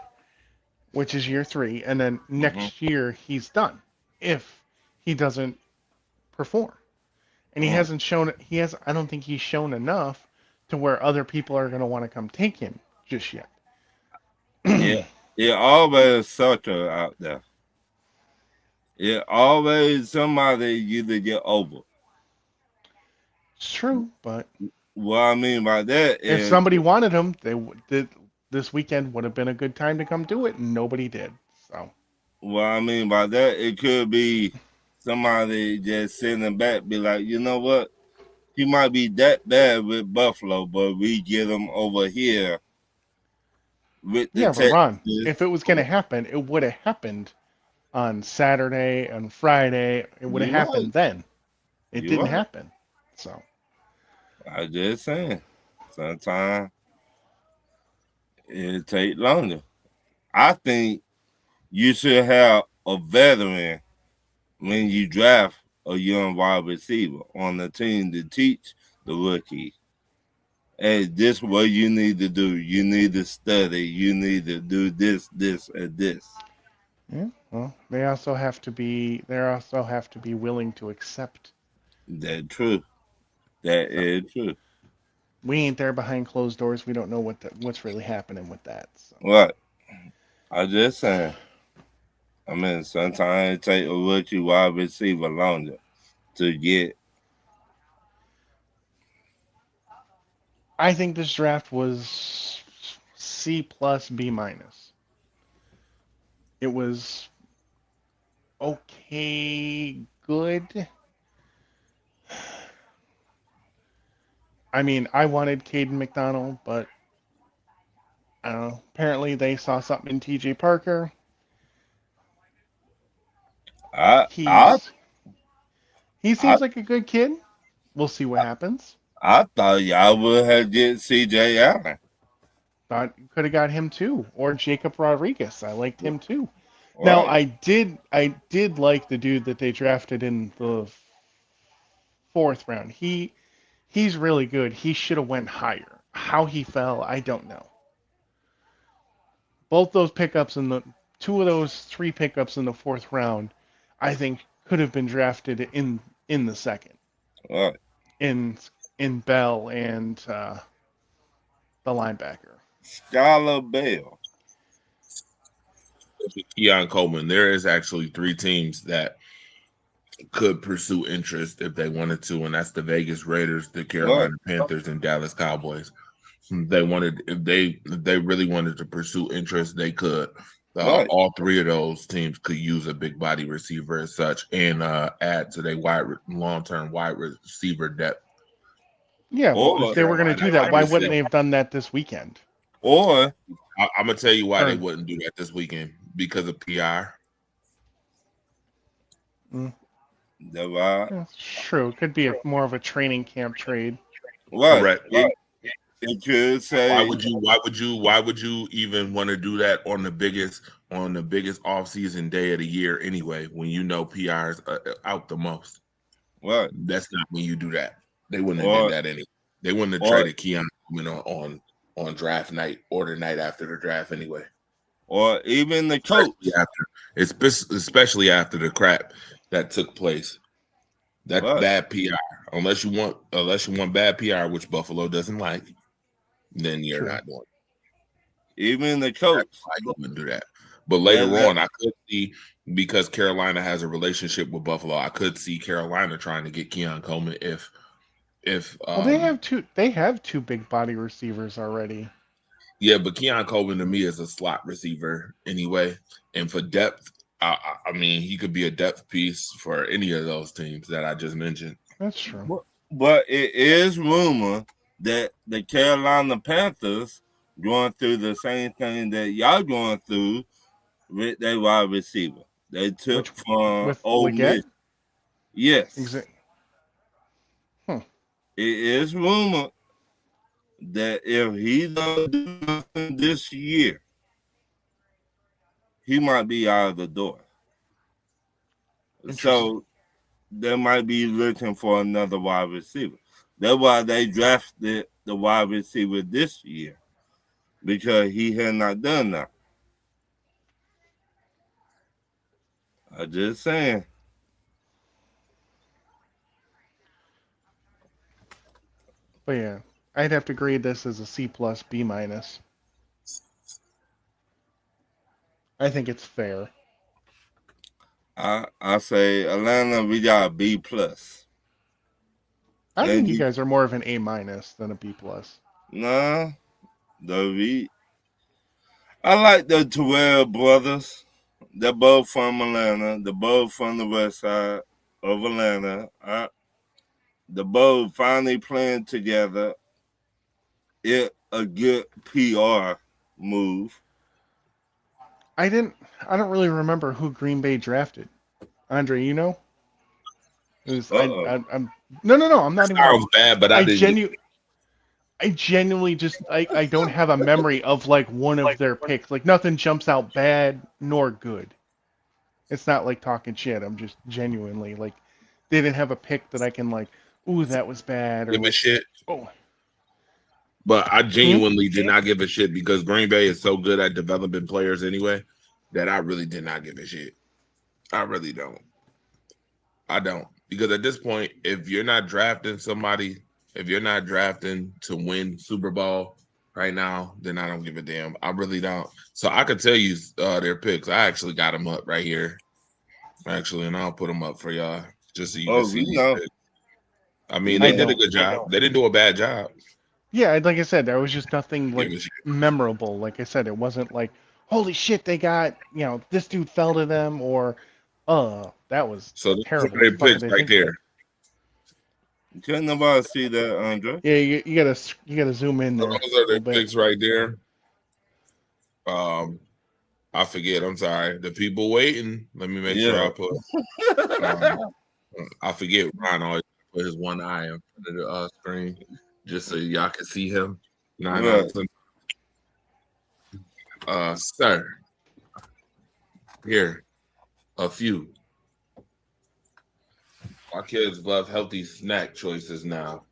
B: which is year three, and then
A: Mm-hmm,
B: next year he's done if he doesn't perform. And he
A: mm-hmm.
B: hasn't shown he has. I don't think he's shown enough to where other people are going to want to come take him just yet.
A: It it always sucker out there. It always somebody you to get over.
B: It's true, but
A: What I mean by that
B: if
A: is,
B: somebody wanted him, this weekend would have been a good time to come do it, and nobody did. So
A: what I mean by that, it could be somebody just sitting back, be like, you know what? He might be that bad with Buffalo, but we get him over here with the
B: yeah, but Ron,
A: Texas.
B: if it was going to happen, it would have happened on Saturday and Friday. It would have
A: You right.
B: happened then. It
A: You
B: didn't
A: right.
B: happen. So
A: I just saying. Sometimes it take longer. I think you should have a veteran when you draft a young wide receiver on the team to teach the rookie. Hey, this is what you need to do. You need to study. You need to do this, this, and this.
B: yeah, well, they also have to be willing to accept.
A: That true. That
B: So
A: is true.
B: we ain't there behind closed doors. We don't know what's really happening with that. So
A: What? I just saying. I mean, sometimes it take a rookie wide receiver longer to get.
B: I think this draft was C plus B minus. It was okay, good. I mean, I wanted Caden McDonald, but I don't know. Apparently, they saw something in T.J. Parker.
A: I I
B: He's he
A: I
B: seems like a good kid. We'll see what happens.
A: I thought y'all would have get C.J. Allen.
B: Thought could have got him too, or Jacob Rodriguez. I liked him too. Now,
A: Right.
B: I did like the dude that they drafted in the fourth round. He's really good. He should have went higher. How he fell, I don't know. both those pickups in the two of those three pickups in the fourth round, I think could have been drafted in the second
A: Right.
B: in Bell and the linebacker.
A: Skylar Bell.
C: Keon Coleman. There is actually 3 teams that could pursue interest if they wanted to, and that's the Vegas Raiders, the
A: Right.
C: Carolina Panthers, and Dallas Cowboys. If they really wanted to pursue interest, they could.
A: Right.
C: All 3 of those teams could use a big body receiver as such, and add to their long-term wide receiver depth.
B: Yeah, well,
A: Or
B: if they were going to do that, why wouldn't they have done that this weekend?
A: or
C: I'm gonna tell you why they
B: Or-
C: wouldn't do that this weekend, because of PR.
A: the right.
B: That's true. It could be more of a training camp trade.
A: Right.
C: Correct.
A: It could say
C: Why would you even want to do that on the biggest off-season day of the year anyway, when you know PR is out the most?
A: right.
C: That's not when you do that. They wouldn't have
A: Or
C: did that anyway. They wouldn't have
A: or
C: traded Keon on draft night or the night after the draft anyway.
A: or even the coach.
C: Especially after the crap that took place. That's
A: Right.
C: bad PR. Unless you want bad PR, which Buffalo doesn't like, then you're
B: True.
C: not doing it.
A: Even the coach.
C: I wouldn't do that. But later
A: Well,
C: on, I could see, because Carolina has a relationship with Buffalo, I could see Carolina trying to get Keon Coleman if
B: Well, they have two. They have two big body receivers already.
C: yeah, but Keon Coleman to me is a slot receiver anyway, and for depth, I mean, he could be a depth piece for any of those teams that I just mentioned.
B: That's true.
A: But it is rumor that the Carolina Panthers going through the same thing that y'all going through with their wide receiver. They took from
B: with
A: Ole
B: Leggett?
A: Miss. Yes.
B: Exactly.
A: It is rumored that if he don't do nothing this year, he might be out of the door. So they might be looking for another wide receiver. That's why they drafted the wide receiver this year, because he had not done that. I'm just saying.
B: But yeah, I'd have to grade this as a C plus B minus. I think it's fair.
A: I say Atlanta, we got a B plus.
B: I think you guys are more of an A minus than a B plus.
A: Nah, I like the Terrell brothers. They're both from Atlanta. They're both from the west side of Atlanta. They're both finally playing together. It a good PR move.
B: I don't really remember who Green Bay drafted. Andre, you know? It was, I'm no, I'm not
C: That
B: even.
C: sounds bad, but I didn't.
B: I genuinely just I don't have a memory of like one of their picks. Like nothing jumps out bad nor good. It's not like talking shit. I'm just genuinely like they didn't have a pick that I can like, ooh, that was bad, or
C: give a
B: like,
C: shit.
B: oh.
C: But I genuinely did not give a shit, because Green Bay is so good at developing players anyway that I really did not give a shit. I really don't. I don't. Because at this point, if you're not drafting to win Super Bowl right now, then I don't give a damn. I really don't. So I could tell you their picks. I actually got them up right here. Actually, and I'll put them up for y'all just so you can see these picks. I mean, they did a good job. They didn't do a bad job.
B: Yeah, like I said, there was just nothing like memorable. Like I said, it wasn't like, holy shit, they got, this dude fell to them, or that was terrible.
C: Their picks right there.
A: Can't nobody see that, Andre?
B: Yeah, you gotta zoom in there.
C: Those are their picks right there. I forget. I'm sorry. The people waiting. Let me make sure I put. I forget. Ron always put his one eye in front of the screen just so y'all can see him. Sir. Here, a few. My kids love healthy snack choices now.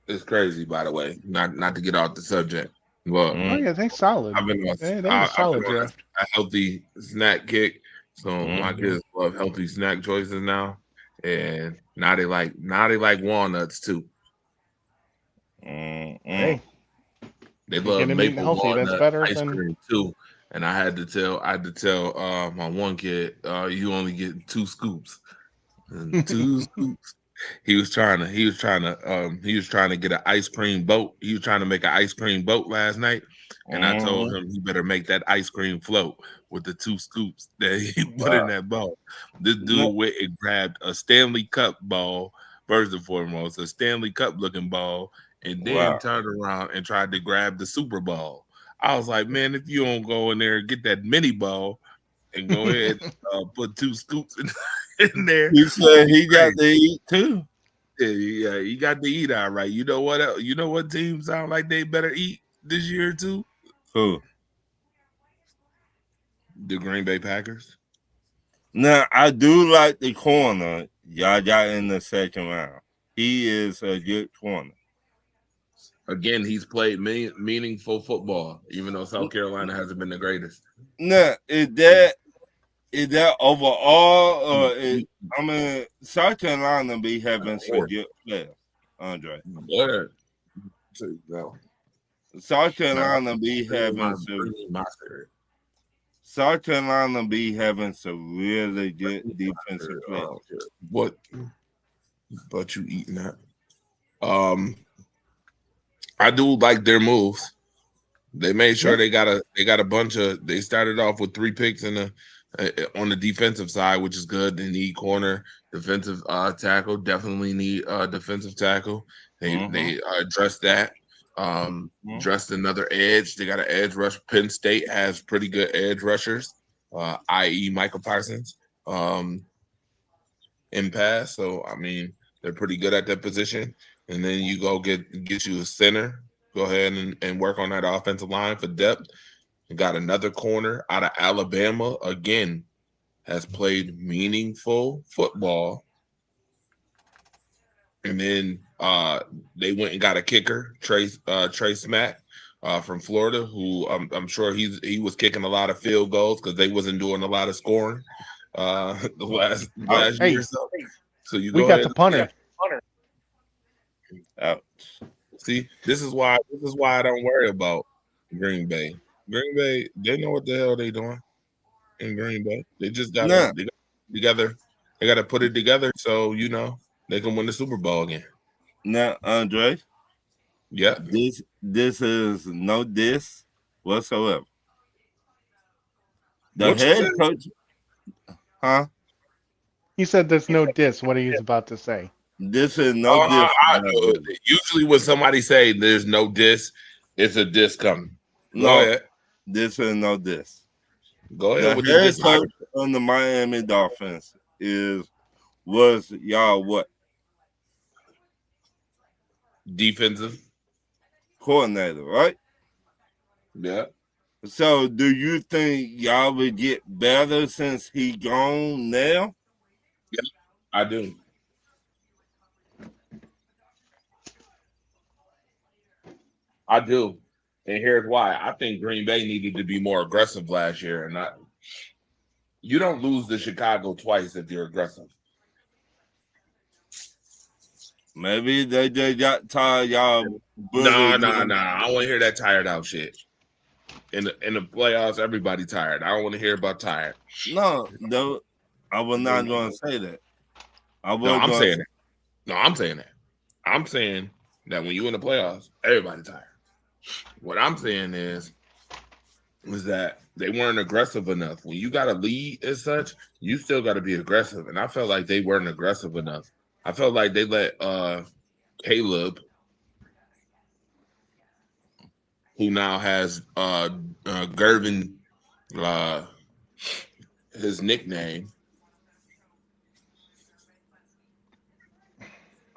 C: It's crazy, by the way. Not to get off the subject. But
B: Oh yeah, they solid.
C: I've been
B: They had a solid draft.
C: a healthy snack kick, so my
A: Mm-hmm.
C: kids love healthy snack choices now, and now they like walnuts too.
A: Mm-hmm.
B: Hey,
C: They
B: you get
C: love
B: them eating
C: maple
B: healthy. That's
C: walnut
B: better
C: ice
B: than.
C: cream too. And I had to tell my one kid, you only get 2 scoops. And 2 scoops. He was trying to get an ice cream boat. He was trying to make an ice cream boat last night. And I told
A: Mm-hmm.
C: him he better make that ice cream float with the 2 scoops that he put in
A: Wow.
C: that bowl. This
A: No,
C: dude went and grabbed a Stanley Cup ball, first and foremost, a Stanley Cup looking ball, and then
A: wow.
C: turned around and tried to grab the Super Bowl. I was like, man, if you don't go in there and get that mini ball and go ahead put 2 scoops in there,
A: He
C: you'd
A: said
C: be
A: he got
C: crazy.
A: to eat too.
C: Yeah, you got to eat all right. You know what else? You know what team sound like they better eat this year too?
A: Cool.
C: The Green Bay Packers.
A: Now I do like the corner y'all got in the second round. He is a good corner.
C: Again, he's played meaningful football, even though South Carolina hasn't been the greatest.
A: Now is that overall or I mean South Carolina be having some
C: Or
A: good players, Andre.
C: there to go.
A: South
C: Now,
A: Carolina be having
C: bring
A: some
C: me my spirit.
A: South Carolina be having some really good defensive
C: Spirit. I
A: players.
C: don't care what, but you eating that. Um, I do like their moves. They made sure
B: Yeah,
C: they got a bunch of. They started off with 3 picks on the defensive side, which is good. They need corner, defensive tackle. Definitely need defensive tackle.
A: Mm-hmm.
C: They addressed that.
A: Mm-hmm.
C: Dressed another edge. They got an edge rush. Penn State has pretty good edge rushers, i.e. Michael Parsons. Um, in pass. So I mean, they're pretty good at that position. And then you go get you a center. Go ahead and work on that offensive line for depth. You got another corner out of Alabama. Again, has played meaningful football. And then they went and got a kicker, Trey Smack, from Florida, who I'm sure he was kicking a lot of field goals because they wasn't doing a lot of scoring the
A: Ouch.
C: last year or
B: hey,
C: so. So you
B: we
C: go
B: got
C: ahead
B: the
C: and
B: punter.
A: Ouch.
C: see, this is why I don't worry about Green Bay. Green Bay, they know what the hell they doing in Green Bay. They just gotta
A: Now,
C: they got together. They gotta put it together so they can win the Super Bowl again.
A: now, Andre,
C: Yeah.
A: this is no diss whatsoever. The
C: What you
A: head
C: say?
A: coach, huh?
B: He said there's no diss. What he was about to say.
A: This is no diss whatsoever.
C: Usually when somebody say there's no diss, it's a diss coming. Go
A: No,
C: ahead.
A: this is no diss.
C: Go
A: The
C: ahead with the
A: head
C: diss.
A: coach on the Miami Dolphins was y'all what
C: Defensive.
A: coordinator, right?
C: Yeah.
A: So, do you think y'all would get better since he gone now?
C: Yeah, I do. I do. And here's why. I think Green Bay needed to be more aggressive last year and not you don't lose to Chicago twice if you're aggressive.
A: Maybe they just got tired y'all
C: No,
A: bullied
C: no,
A: them.
C: no. I don't want to hear that tired out shit. In the playoffs, everybody tired. I don't want to hear about tired.
A: No, I was not going to say that. I
C: No,
A: was
C: I'm
A: going
C: saying
A: to
C: that. No, I'm saying that. I'm saying that when you in the playoffs, everybody tired. What I'm saying is that they weren't aggressive enough. When you got a lead as such, you still got to be aggressive. And I felt like they weren't aggressive enough. I felt like they let Caleb, who now has Gervin, uh, his nickname.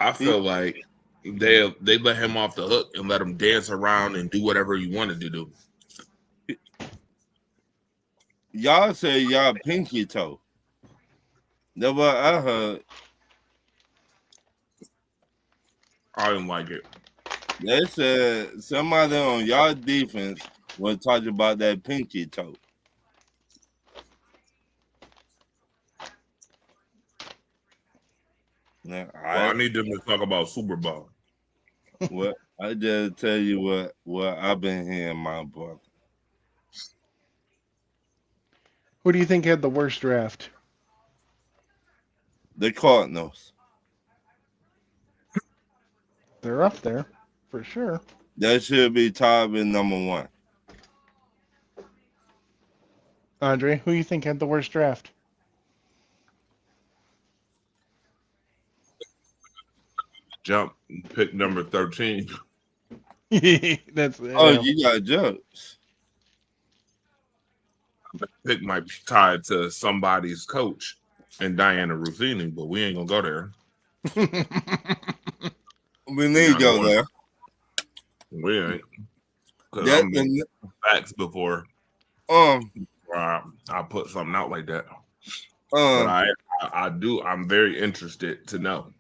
C: I
A: he,
C: feel like they let him off the hook and let him dance around and do whatever he wanted to do.
A: y'all say y'all pinky toe. That's what I heard.
C: I didn't like it.
A: They said somebody on y'all defense was talking about that pinky toe. Now,
C: Well, I need them to talk about Super Bowl.
A: I just tell you what I've been hearing, my brother.
B: Who do you think had the worst draft?
A: The Cardinals.
B: They're up there for sure.
A: That should be tied with number one.
B: Andre, who do you think had the worst draft?
C: Jump, pick number 13.
B: That's
A: Oh, you got jokes.
C: Pick might be tied to somebody's coach and Diana Ruffini, but we ain't gonna go there.
A: We need to go there.
C: We ain't. Because I'm making facts before I put something out like that. But I'm very interested to know.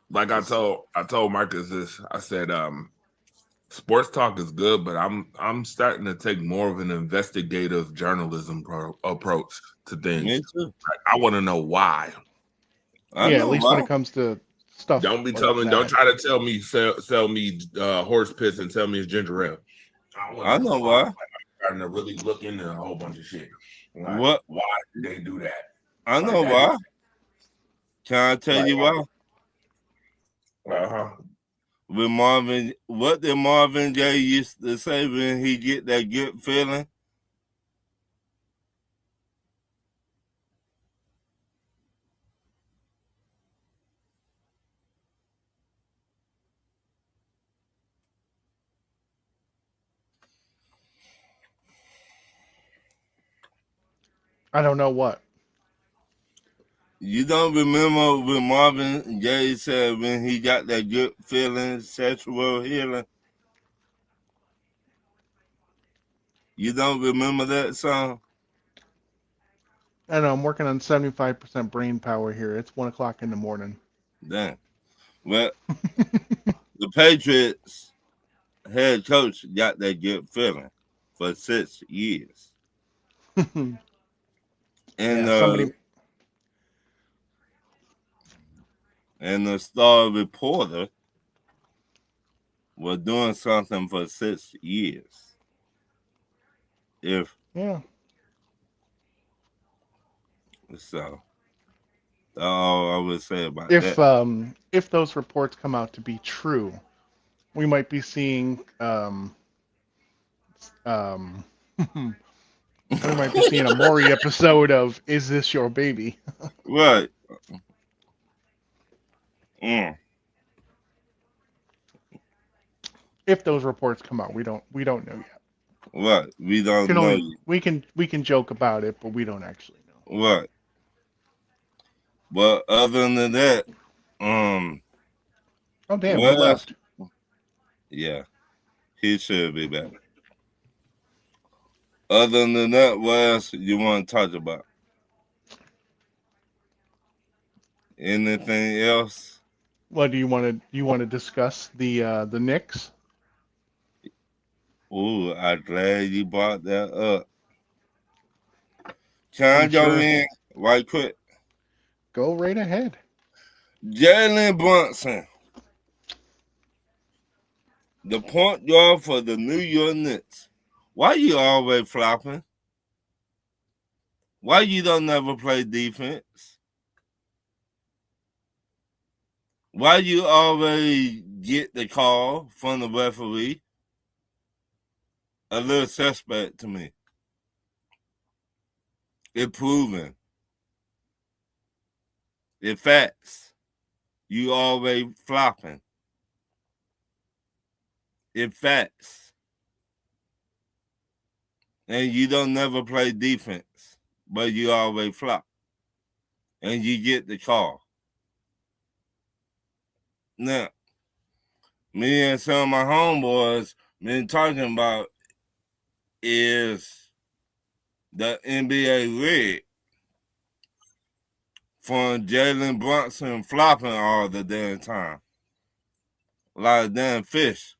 C: Like I told Marcus this. I said, sports talk is good, but I'm starting to take more of an investigative journalism approach to things.
A: Me too.
C: Like, I want to know why.
B: At least when it comes to stuff.
C: Don't be telling. Don't try to tell me sell me horse piss and tell me it's ginger ale.
A: I know why.
C: I'm starting to really look into a whole bunch of shit. Like,
A: what?
C: Why did they do that?
A: I know why. Can I tell you why? With Marvin, what did Marvin Gaye used to say when he get that good feeling?
B: I don't know what.
A: You don't remember what Marvin Gaye said when he got that good feeling, sexual healing? You don't remember that song?
B: I don't know. I'm working on 75% brain power here. It's 1 o'clock in the morning.
A: Damn. Well, the Patriots head coach got that good feeling for 6 years. And
B: somebody.
A: And the Star reporter was doing something for 6 years. So that's all I would say about that.
B: If those reports come out to be true, we might be seeing we might be seeing a Maury episode of "Is This Your Baby?"
A: Right.
B: If those reports come out, we don't know yet.
A: Right. We don't know.
B: We can joke about it, but we don't actually know.
A: Right. But other than that,
B: oh damn, he left.
A: Yeah, he should be back. Other than that, what else you want to talk about? Anything else?
B: What do you want to discuss the Knicks?
A: Ooh, I'm glad you brought that up. Can I go in right quick?
B: Go right ahead.
A: Jalen Brunson, the point guard for the New York Knicks. Why you always flopping? Why you don't never play defense? Why you always get the call from the referee? A little suspect to me. It proven. It facts. You always flopping. It facts. And you don't never play defense, but you always flop. And you get the call. Now, me and some of my homeboys been talking about is the NBA rig from Jalen Brunson flopping all the damn time. a lot of damn fish.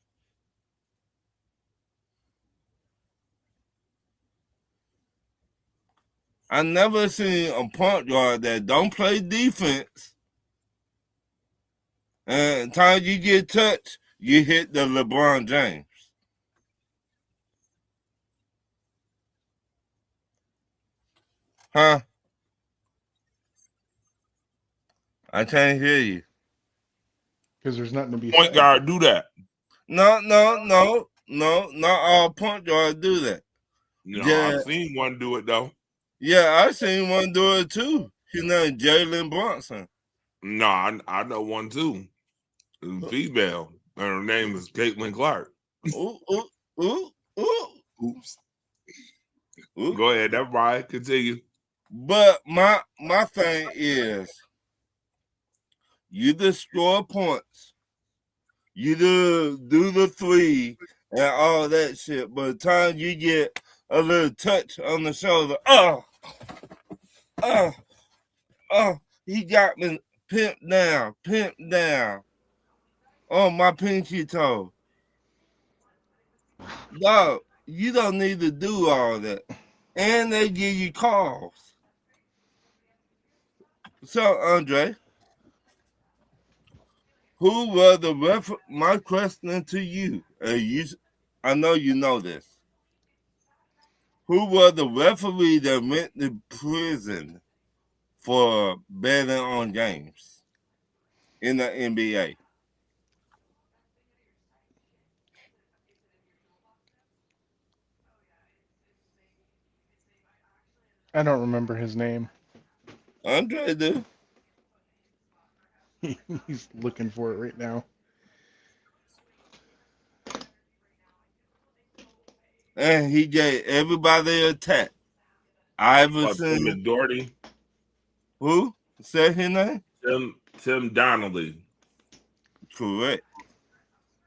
A: I never seen a point guard that don't play defense. And time you get touched, you hit the LeBron James. Huh? I can't hear you.
B: Because there's nothing to be
C: Point
B: said.
C: guard do that.
A: No, not all point guards do that.
C: You know,
A: Yeah.
C: I've seen one do it though.
A: Yeah, I seen one do it too. His name Jalen Brunson.
C: No, I know one too. Female. Her name is Caitlin Clark.
A: Ooh, ooh, ooh, ooh.
C: Oops.
A: Ooh.
C: Go ahead, that's right. Continue.
A: But my thing is, you just score points. You do the three and all that shit. By the time you get a little touch on the shoulder, he got me pimped down. Oh, my pinky toe. Dog, you don't need to do all that. And they give you calls. So, Andre, who were the my question to you, I know you know this. Who was the referee that went to prison for betting on games in the NBA?
B: I don't remember his name.
A: Andre do.
B: He's looking for it right now.
A: And he gave everybody a tap. Iverson.
C: Tim Doherty.
A: Who? Say his name?
C: Tim Donnelly.
A: Correct.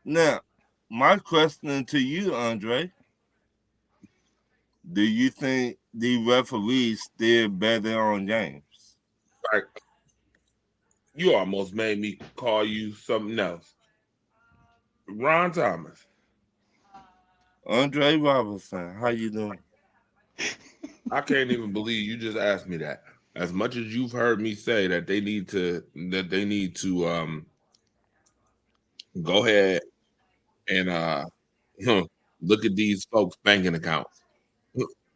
A: Now, my question to you, Andre, do you think the referees still better on games?
C: Right. You almost made me call you something else. Ron Thomas.
A: Andre Robinson, how you doing?
C: I can't even believe you just asked me that. As much as you've heard me say that they need to go ahead and look at these folks' banking accounts.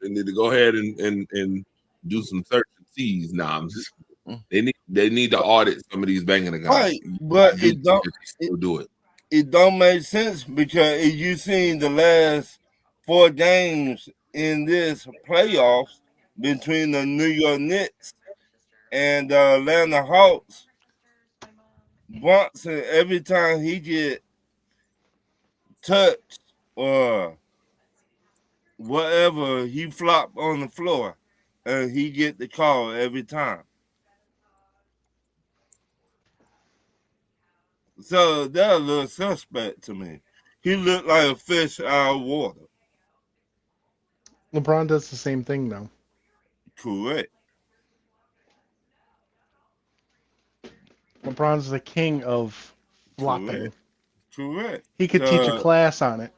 C: They need to go ahead and do some search and seize. Nah, I'm just they need to audit some of these banking accounts.
A: Right, but
C: it
A: don't make sense because if you seen the last 4 games in this playoffs between the New York Knicks and the Atlanta Hawks, Brunson, every time he get touched or whatever, he flop on the floor and he get the call every time. So that's a little suspect to me. He looked like a fish out of water.
B: LeBron does the same thing, though.
A: Correct.
B: LeBron's the king of flopping.
A: Correct.
B: He could teach a class on it.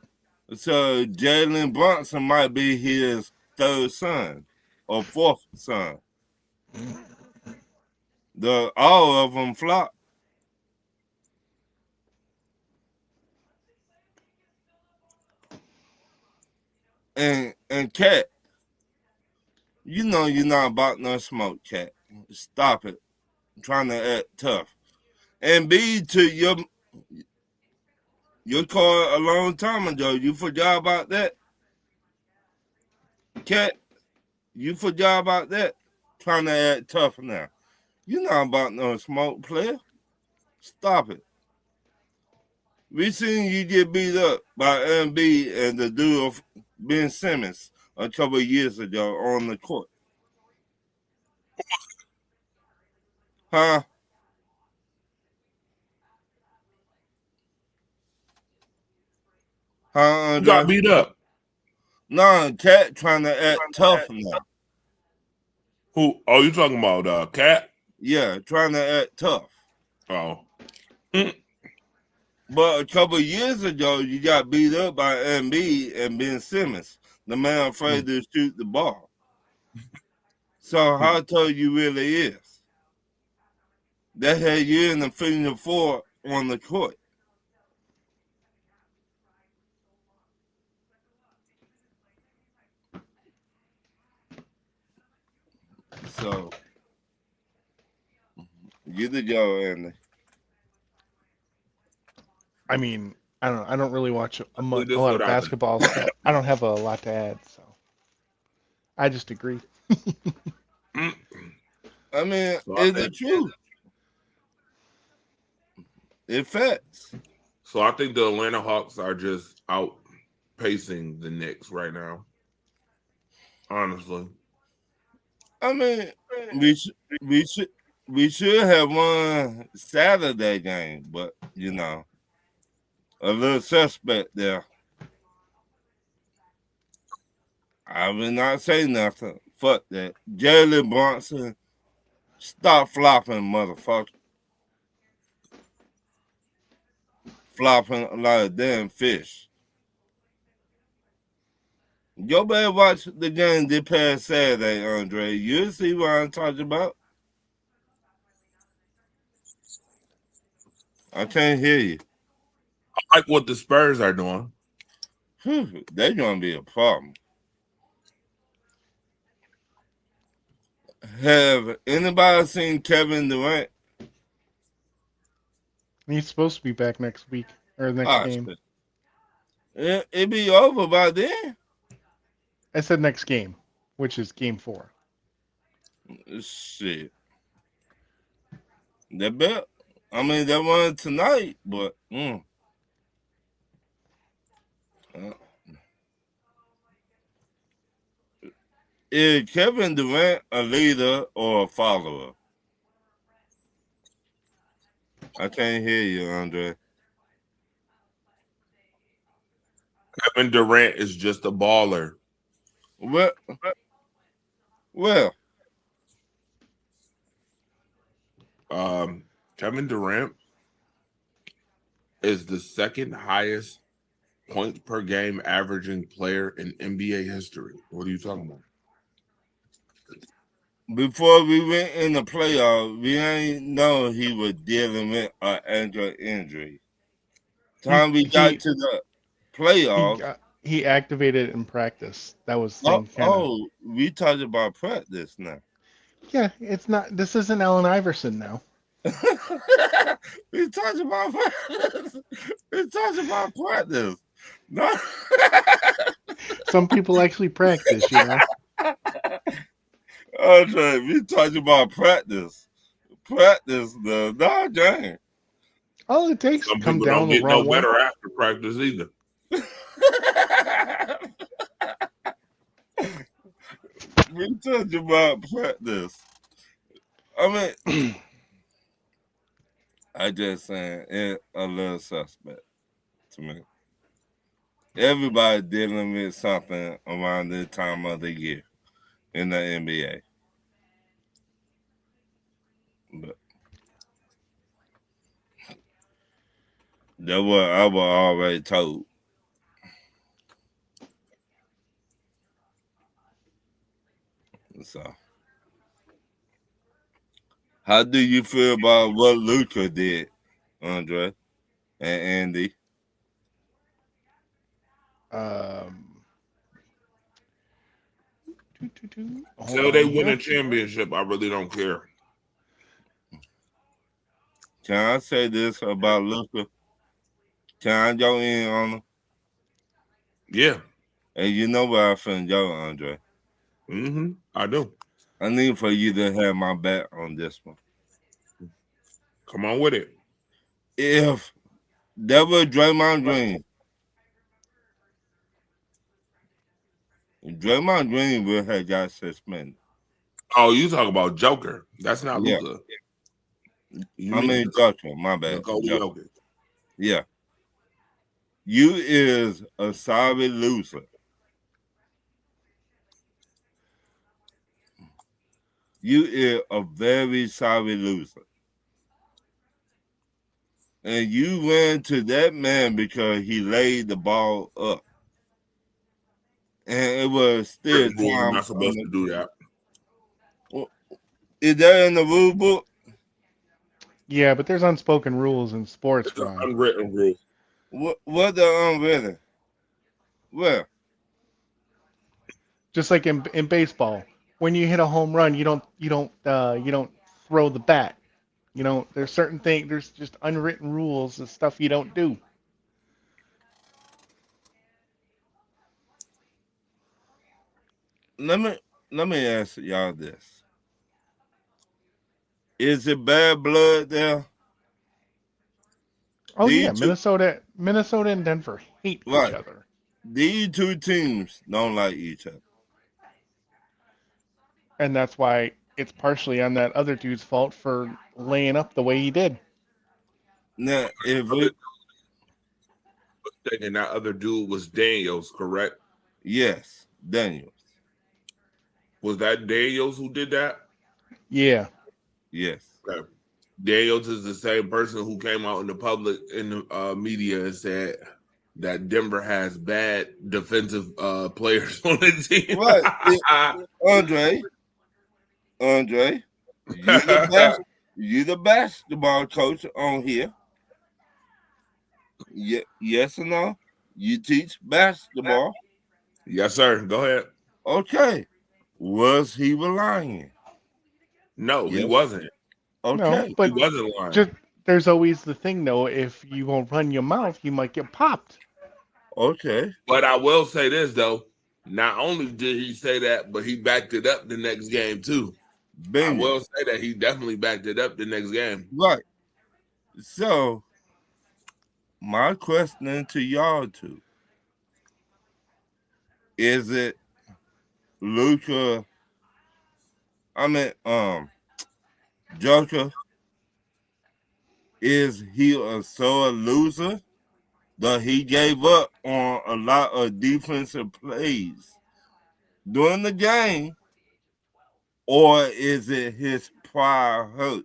A: So Jalen Brunson might be his 3rd son or 4th son. All of them flop. And Cat, you know you're not about no smoke, Cat. Stop it. I'm trying to act tough. And B, to your call a long time ago, you forgot about that? Cat, you forgot about that? Trying to act tough now. You're not about no smoke, player. Stop it. We seen you get beat up by MB and the dude of Ben Simmons a couple of years ago on the court. Huh? Huh, Andre?
C: You got beat up.
A: No, Cat trying to act tough now.
C: Who? Oh, you talking about Cat?
A: Yeah, trying to act tough.
C: Oh.
A: But a couple of years ago, you got beat up by Embiid and Ben Simmons, the man afraid to shoot the ball. So how tall you really is? That had you in the Final Four on the court. So get the go, Andy.
B: I mean, I don't know. I don't really watch
C: This
B: a
C: is
B: lot
C: what
B: of
C: I think.
B: basketball, so I don't have a lot to add. So I just agree.
C: Mm.
A: I mean,
C: So I
A: it's the
C: think
A: truth. It facts.
C: so. I think the Atlanta Hawks are just outpacing the Knicks right now. Honestly,
A: I mean, we should we should we should have won Saturday game, but a little suspect there. I will not say nothing. Fuck that. Jalen Brunson, stop flopping, motherfucker. Flopping like a damn fish. Yo better watch the game this past Saturday, Andre. You'll see what I'm talking about. I can't hear you.
C: I like what the Spurs are doing.
A: They're gonna be a problem. Have anybody seen Kevin Durant?
B: He's supposed to be back next week or next
A: Ah,
B: game.
A: shit. It be over by then.
B: I said next game, which is game 4.
A: Shit. That bet. I mean, that one tonight, but uh, is Kevin Durant a leader or a follower? I can't hear you, Andre.
C: Kevin Durant is just a baller.
A: Well, well,
C: Um, Kevin Durant is the second highest points per game averaging player in NBA history. What are you talking about?
A: before we went in the playoff, we ain't know he was dealing with an ankle injury.
B: He
A: Time we got
B: he
A: to the
B: he
A: playoff,
B: got he activated in practice. That was the thing, kind of.
A: we talked about practice now.
B: Yeah, it's not. This isn't Allen Iverson now.
A: we talked about practice. We talked about practice. No.
B: Some people actually practice, you know.
A: Okay, we talked about practice. Practice the game.
B: All it takes is
C: Some
B: come
C: people don't
B: down the
C: get no
B: wrong way.
C: better after practice either.
A: we talked about practice. I mean, I just saying it a little suspect to me. Everybody dealing with something around this time of the year in the NBA. But that what I was already told. So, how do you feel about what Luca did, Andre and Andy?
B: Um, Hold
C: Until they
B: on
C: win a
B: here.
C: championship, I really don't care.
A: Can I say this about Luca? Can I go in on him?
C: Yeah.
A: And you know where I finna go, Andre.
C: I do.
A: I need for you to have my back on this one.
C: Come on with it.
A: If that was Draymond Green, Draymond Green would have got suspended.
C: Oh, you talk about Joker. That's not
A: Yeah.
C: Luca. You
A: I
C: mean
A: mean Joker, my bad.
C: Nikola
A: Joker.
C: Jokic.
A: Yeah. You is a sorry loser. You is a very sorry loser. and you ran to that man because he laid the ball up, and it was still
C: Written rule, you're
A: time
C: not
A: on
C: supposed
A: the.
C: to do that.
A: Is that in the rule book?
B: Yeah, but there's unspoken rules in sports,
C: It's an
B: Ron.
C: unwritten rule.
A: What the unwritten? Well,
B: Just like in baseball, when you hit a home run, you don't throw the bat. There's certain things. There's just unwritten rules and stuff you don't do.
A: let me let me ask y'all this: is it bad blood there?
B: Oh yeah,
A: These two,
B: Minnesota and Denver hate each
A: right?
B: other,
A: These two teams don't like each other.
B: and that's why it's partially on that other dude's fault for laying up the way he did.
A: Now, if
C: Other
A: it,
C: thing, and that other dude was Daniels, correct?
A: yes, Daniels,
C: Was that Daniels who did that?
B: Yeah.
A: yes,
C: Okay. Daniels is the same person who came out in the public in the media and said that Denver has bad defensive players on the team.
A: right. Andre, Andre, you the best. You the basketball coach on here. Yes or no? You teach basketball.
C: Yes, sir. Go ahead.
A: Okay. Was he lying?
C: No, he
A: Yes.
C: wasn't.
B: No,
A: Okay.
C: He
B: but
C: wasn't lying.
B: just there's always the thing though. If you won't run your mouth, you might get popped.
A: Okay.
C: But I will say this though. Not only did he say that, but he backed it up the next game too. I will
A: Bingo.
C: say that he definitely backed it up the next game.
A: Right. So my question to y'all two is it Luca? I mean, Joker. Is he a sore loser that he gave up on a lot of defensive plays during the game, or is it his prior hurt?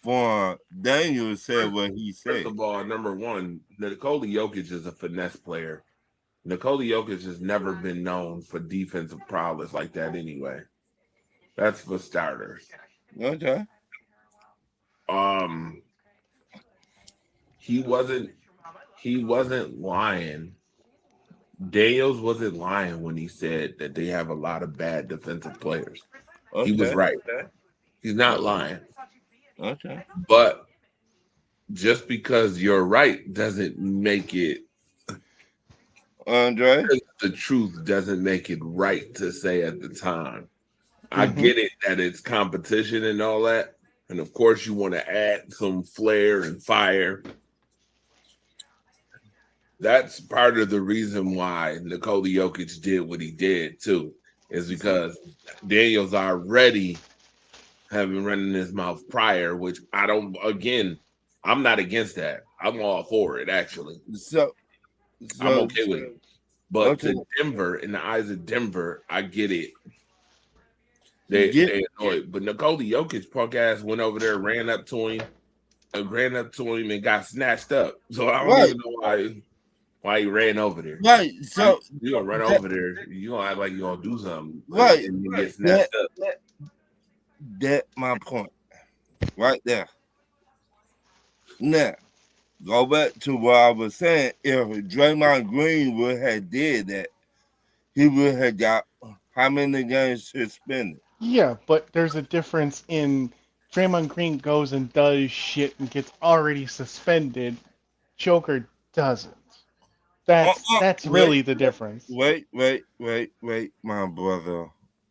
A: For Daniel said what he
C: First
A: said.
C: of all, number one, Nikola Jokic is a finesse player. Nikola Jokic has never been known for defensive prowess like that anyway. That's for starters.
A: Okay.
C: Um, he wasn't he wasn't lying. Daniels wasn't lying when he said that they have a lot of bad defensive players. He was
A: Okay.
C: right. He's not
A: Okay.
C: lying.
A: Okay.
C: But just because you're right doesn't make it
A: Andre.
C: the truth doesn't make it right to say at the time. I
B: Hmm.
C: get it that it's competition and all that. And of course, you want to add some flair and fire. That's part of the reason why Nikola Jokic did what he did, too, is because Daniels already having running his mouth prior, which I don't, again, I'm not against that. I'm all for it, actually.
A: So
C: I'm
A: so
C: okay with it. But
A: okay.
C: to Denver, in the eyes of Denver, I get it.
A: Get
C: They annoyed. But Nikola Jokic punk ass went over there, ran up to him and got snatched up. So I don't
A: right.
C: even know why he ran over there.
A: Right. So
C: You gonna run
A: that
C: over there, you gonna act like you gonna do something
A: right.
C: and you get
A: That
C: snatched up.
A: that my point. Right there. Now go back to what I was saying. If Draymond Green would have did that, he would have got how many games suspended?
B: Yeah, but there's a difference in Draymond Green goes and does shit and gets already suspended. Joker doesn't. That's
A: Wait,
B: really the difference.
A: wait, my brother.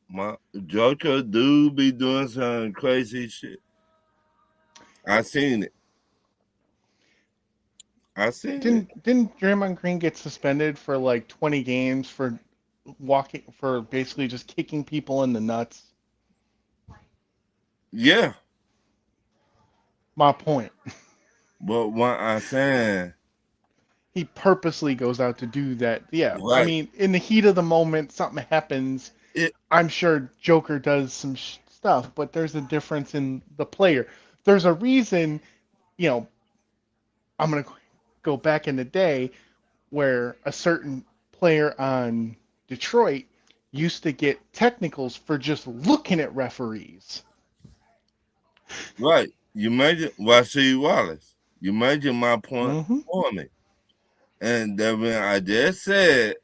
A: My Joker do be doing some crazy shit. I seen it. I seen it.
B: Didn't Draymond Green get suspended for like 20 games for basically just kicking people in the nuts?
A: Yeah,
B: My point.
A: but what I saying,
B: He purposely goes out to do that. Yeah, I
A: right?
B: mean, in the heat of the moment, something happens.
A: It
B: I'm sure Joker does some stuff, but there's a difference in the player. There's a reason, you know, I'm gonna go back in the day where a certain player on Detroit used to get technicals for just looking at referees.
A: Right. You mentioned Rasheed Wallace. You mentioned my point
B: Mm-hmm.
A: for me. And then when I just said,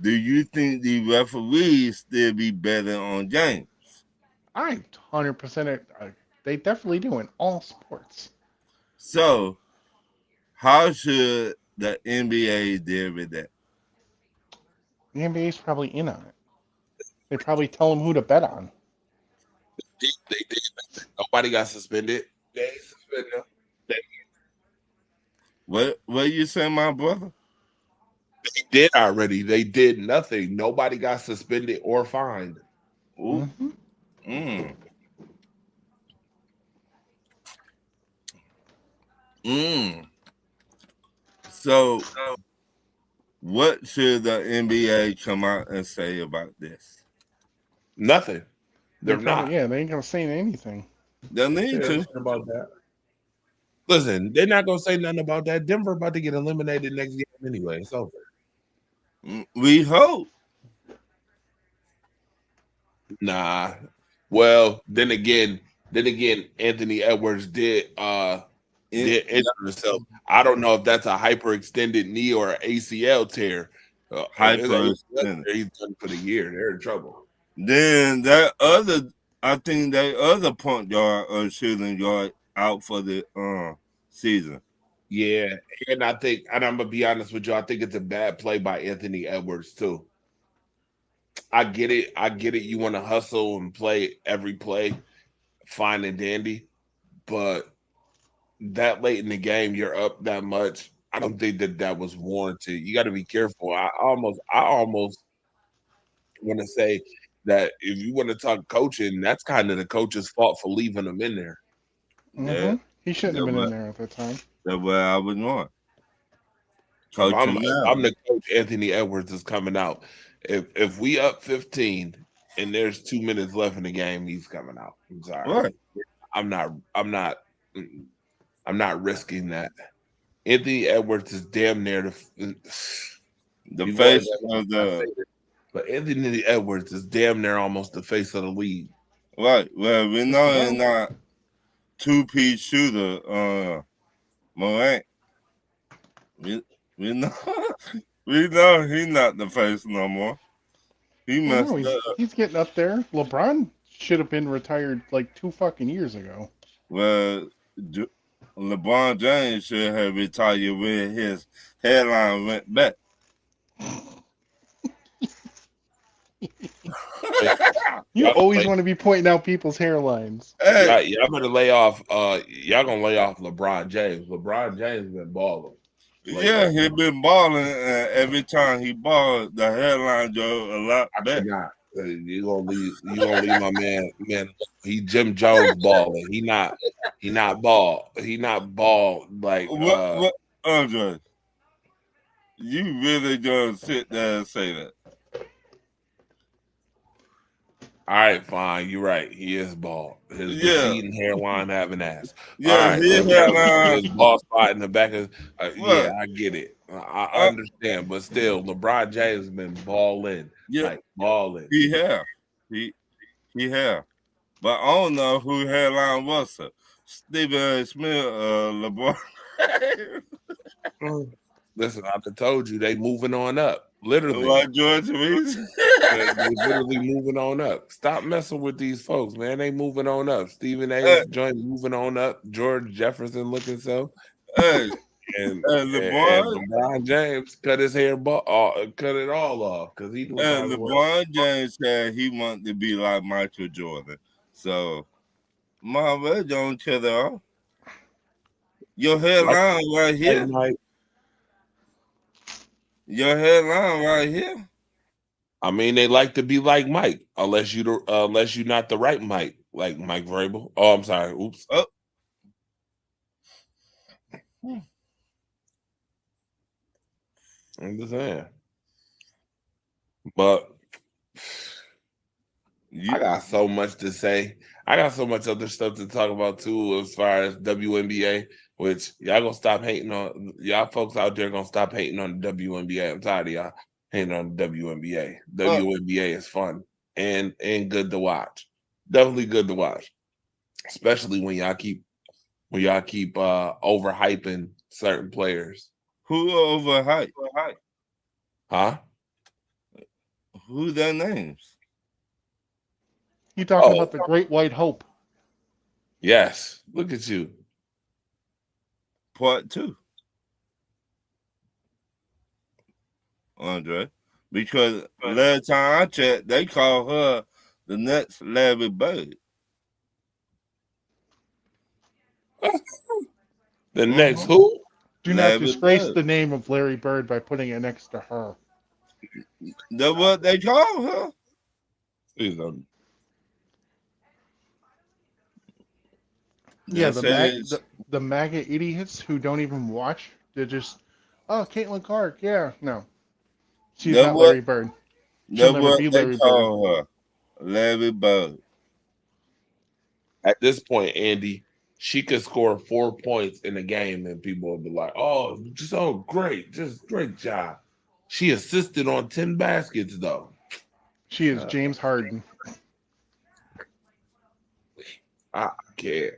A: do you think the referees still be better on games?
B: I 100%. They definitely do in all sports.
A: So how should the NBA deal with that?
B: The NBA's probably in on it. They probably tell them who to bet on.
C: They did nothing. Nobody got suspended. They ain't suspended them.
A: What you say, my brother?
C: They did already. They did nothing. Nobody got suspended or fined.
A: Ooh.
B: Mm-hmm.
A: Mm. Mm. So what should the NBA come out and say about this?
C: Nothing.
B: They
C: They're
B: probably,
C: not.
B: yeah, they ain't gonna say anything.
A: They need
C: Say
A: to.
C: nothing about that. Listen, they're not gonna say nothing about that. Denver about to get eliminated next game anyway. It's over.
A: We hope.
C: Nah. Well, then again, Anthony Edwards
A: It,
C: did injure himself. I don't know if that's a hyperextended knee or an ACL tear. If it's an
A: hyper
C: ACL tear, he's done for the year. They're in trouble.
A: Then that other, I think that other point guard or shooting guard out for the season.
C: Yeah, and I'm gonna be honest with you, I think it's a bad play by Anthony Edwards too. I get it. I get it. You want to hustle and play every play, fine and dandy, but that late in the game, you're up that much. I don't think that was warranted. You got to be careful. I almost want to say that if you want to talk coaching, that's kind of the coach's fault for leaving them in there.
B: Mm-hmm.
A: That
B: He shouldn't have
A: that
B: been in
A: what
B: there at the time.
A: that what I was on.
C: If
A: Coach
C: I'm
A: him
C: if
A: now.
C: I'm the coach, Anthony Edwards is coming out. If we up 15 and there's 2 minutes left in the game, he's coming out. I'm sorry.
A: What?
C: I'm not. I'm not. I'm not risking that. Anthony Edwards is damn near the.
A: The
C: People always
A: face
C: act like
A: of
C: I say
A: the
C: this, but Anthony Edwards is damn near almost the face of the league.
A: right. Well, we
B: Just
A: know he's
B: about.
A: not two-piece shooter, Morant. We we know we know he's not the face no more. He
B: Well, no,
A: messed
B: he's
A: up.
B: he's getting up there. LeBron should have been retired like 2 fucking years ago.
A: Well, LeBron James should have retired when his hairline went back.
C: Man,
B: You
C: y'all
B: always
C: like
B: want to be pointing out people's hairlines.
A: Hey,
C: y'all better lay off. Y'all gonna lay off LeBron James. LeBron James been balling
A: yeah,
C: lately.
A: he been balling, and every time he balled, the headline go a lot
C: I
A: better.
C: forgot. You gonna leave my man. He Jim Jones balling. He not ball like
A: What, Andre? You really gonna sit there and say that?
C: all right, fine. You're right. He is bald. His
A: Yeah,
C: receding hairline having ass. All
A: yeah,
C: right,
A: his headline.
C: his bald spot in the back of. Yeah,
A: What?
C: I get it. I
A: Uh,
C: understand, but still, LeBron James has been balling,
A: yeah,
C: like balling.
A: he have, he he have. But I don't know who headline was. Sir. Stephen A. Smith, LeBron.
C: Listen, I done told you they moving on up. Literally,
A: Like George Reese.
C: they literally moving on up. Stop messing with these folks, man. They moving on up. Stephen
A: hey,
C: A's joint moving on up. George Jefferson looking so,
A: hey,
C: and
A: LeBron.
C: LeBron James cut his hair, cut it all off because he knew
A: And
C: probably what.
A: LeBron James said he wanted to be like Michael Jordan. So, Marvel, don't tell that off. Your
C: Like,
A: headline right here.
C: Mike.
A: Your headline right here.
C: I mean, they like to be like Mike, unless you not the right Mike, like Mike Vrabel. Oh, I'm sorry. Oops.
A: Oh, hmm.
C: I'm just saying. But I got so much to say. I got so much other stuff to talk about too, as far as WNBA. Which y'all gonna stop hating on. Y'all folks out there gonna stop hating on the WNBA. I'm tired of y'all hating on the WNBA. WNBA is fun and good to watch. Definitely good to watch, especially when y'all keep overhyping certain players.
A: Who overhyped?
C: Huh?
A: Who their names?
B: You talking
C: Oh,
B: about the Great White Hope?
C: yes. Look at you.
A: Part two, Andre. Because last time I checked, they call her the next Larry Bird.
C: The next
A: Mm-hmm.
C: who?
B: Do not
A: Larry
B: disgrace
A: Bird.
B: the name of Larry Bird by putting it next to her.
A: That's what they call her.
C: Please,
B: Yeah,
A: They said
B: the MAGA idiots who don't even watch. They're just, oh, Caitlin Clark. Yeah, no, she's
A: that
B: not
A: what
B: Larry Bird. She'll
A: that
B: never
A: what
B: be
A: they
B: Larry Bird.
A: call her. Larry Bird.
C: at this point, Andy, she could score 4 points in a game, and people will be like, "Oh, just oh great, just great job." She assisted on 10 baskets, though.
B: She is
C: Uh,
B: James Harden.
C: I can't.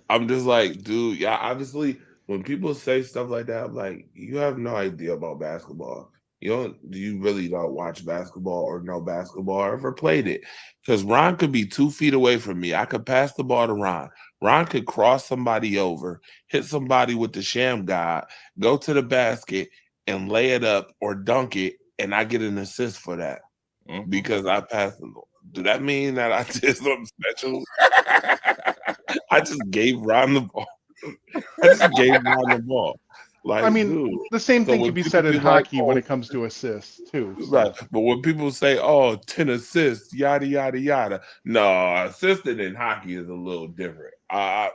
C: I'm just like, dude, yeah, obviously, when people say stuff like that, I'm like, you have no idea about basketball. You really don't watch basketball or know basketball or ever played it. Because Ron could be 2 feet away from me. I could pass the ball to Ron. Ron could cross somebody over, hit somebody with the sham god, go to the basket and lay it up or dunk it, and I get an assist for that
A: Mm-hmm.
C: because I passed the ball. Do that mean that I did something special? I just gave Ron the ball. I just gave Ron the ball.
B: I
C: Like,
B: mean,
C: dude.
B: the same
C: So
B: thing could
C: when
B: be
C: people
B: said in
C: be like,
B: hockey when
C: oh,
B: it comes to assists too.
C: right.
B: So
C: But when people say, oh, 10 assists, yada, yada, yada. No, assisting in hockey is a little different. A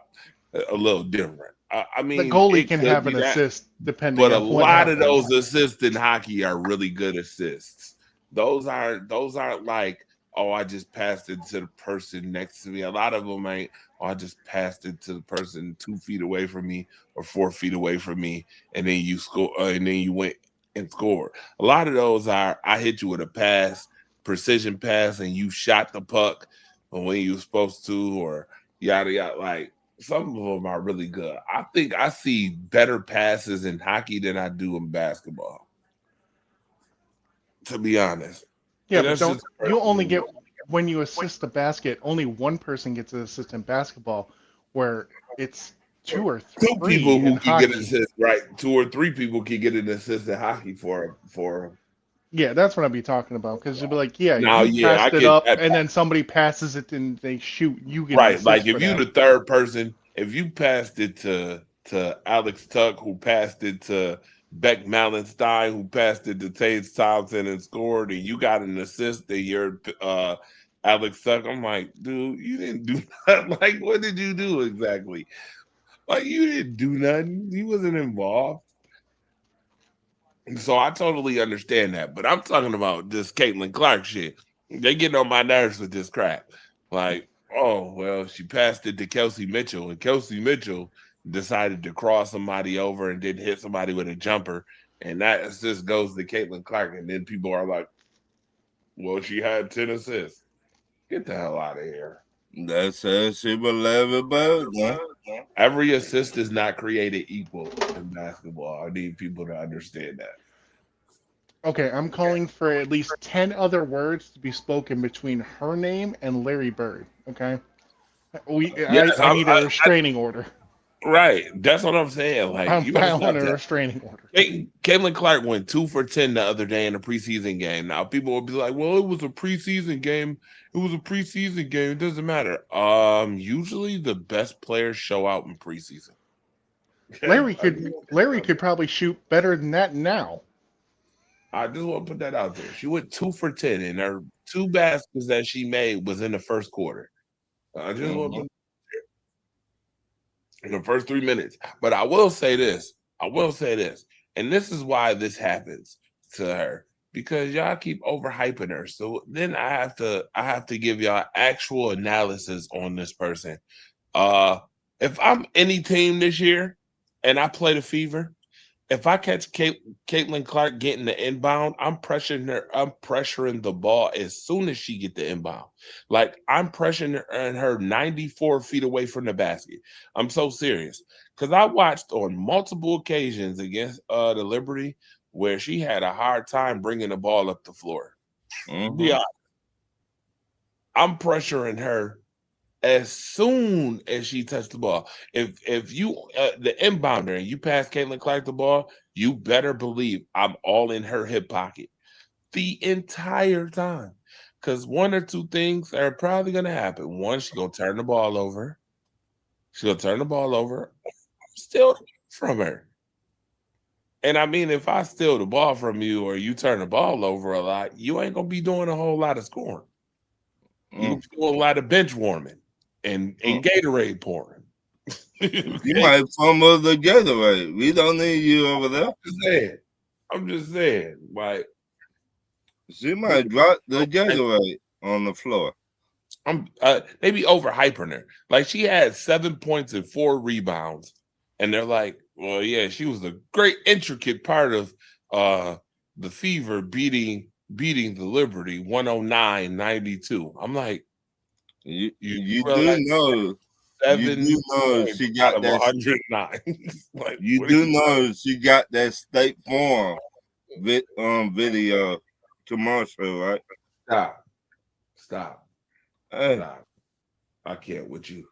C: little different. I
B: the
C: mean,
B: goalie
C: it
B: can
C: could
B: have
C: be
B: an
C: that.
B: assist depending
C: But a
B: on what
C: lot of
B: happens.
C: those assists in hockey are really good assists. Those aren't like, oh, I just passed it to the person next to me. A lot of them ain't, oh, I just passed it to the person 2 feet away from me or 4 feet away from me, and then you score, and then you went and scored. A lot of those are, I hit you with a pass, precision pass, and you shot the puck when you were supposed to, or yada yada. Like, some of them are really good. I think I see better passes in hockey than I do in basketball, to be honest.
B: Yeah,
C: And
B: but
C: that's
B: don't
C: just
B: you only
C: personal.
B: get when you assist the basket, only one person gets an assist in basketball, where it's two or
C: Two people
B: three in
C: who can get an
B: hockey.
C: assist, right? 2 or 3 people can get an assist in hockey for.
B: Yeah, that's what I'd be talking about. Because you'd be like, yeah,
C: Now,
B: you
C: yeah, I
B: passed it
C: get
B: up,
C: that.
B: and then somebody passes it and they shoot. You get an
C: Right. Like
B: assist for
C: if you
B: that.
C: the third person, if you passed it to Alex Tuck, who passed it to Beck Malenstein, who passed it to Tage Thompson and scored, and you got an assist and you're Alex Tuck, I'm like, dude, you didn't do that. Like, what did you do exactly? Like, you didn't do nothing. You wasn't involved. So I totally understand that. But I'm talking about this Caitlin Clark shit. They getting on my nerves with this crap. Like, oh, well, she passed it to Kelsey Mitchell, and Kelsey Mitchell decided to cross somebody over and then hit somebody with a jumper. And that assist goes to Caitlin Clark. And then people are like, well, she had 10 assists. Get the hell out of here.
A: That says she was Larry Bird, man.
C: Every assist is not created equal in basketball. I need people to understand that.
B: Okay, I'm calling for at least 10 other words to be spoken between her name and Larry Bird. Okay,
C: Yes,
B: I need a restraining order.
C: right. That's what I'm saying. Like,
B: I'm
C: you better
B: filing
C: stop
B: a
C: that.
B: restraining order.
C: Caitlin Clark went 2 for 10 the other day in a preseason game. Now people will be like, "Well, it was a preseason game. It was a preseason game. It doesn't matter." Usually the best players show out in preseason.
B: Larry could probably shoot better than that now.
C: I just want to put that out there. She went 2 for 10, and her 2 baskets that she made was in the first quarter. I just want to
A: Mm-hmm.
C: put in the first 3 minutes. But I will say this. I will say this, and this is why this happens to her. because y'all keep overhyping her. So then I have to give y'all actual analysis on this person. Uh if I'm any team this year and I play the Fever, if I catch Caitlin Clark getting the inbound, I'm pressuring her. I'm pressuring the ball as soon as she get the inbound. Like I'm pressuring her, and her 94 feet away from the basket. I'm so serious because I watched on multiple occasions against the Liberty where she had a hard time bringing the ball up the floor. Be
A: Mm-hmm.
C: honest, I'm pressuring her as soon as she touched the ball. If you the inbounder and you pass Caitlin Clark the ball, you better believe I'm all in her hip pocket the entire time. Cause one or two things are probably gonna happen. One, she's gonna turn the ball over. She's gonna turn the ball over. Steal from her. And I mean, if I steal the ball from you or you turn the ball over a lot, you ain't gonna be doing a whole lot of scoring. You
A: Mm,
C: gonna be doing a lot of bench warming and
A: mm.
C: Gatorade pouring.
A: You
C: Okay.
A: might fumble the getaway. We don't need you over there.
C: Just saying. I'm just saying, like,
A: She
C: but
A: might drop the
C: and
A: getaway on the floor.
C: they be overhyping her. Like she had 7 points and 4 rebounds, and they're like, well, yeah, she was a great intricate part of uh the Fever beating the Liberty 109-92. I'm like,
A: You
C: you
A: you do
C: realize
A: know you do
C: seven
A: know
C: points
A: she
C: out
A: got
C: of
A: that.
C: 109. Like,
A: You
C: what are
A: do
C: you talking?
A: know she got that State Farm video commercial, right?
C: Stop, stop,
A: Hey.
C: stop. I can't with you.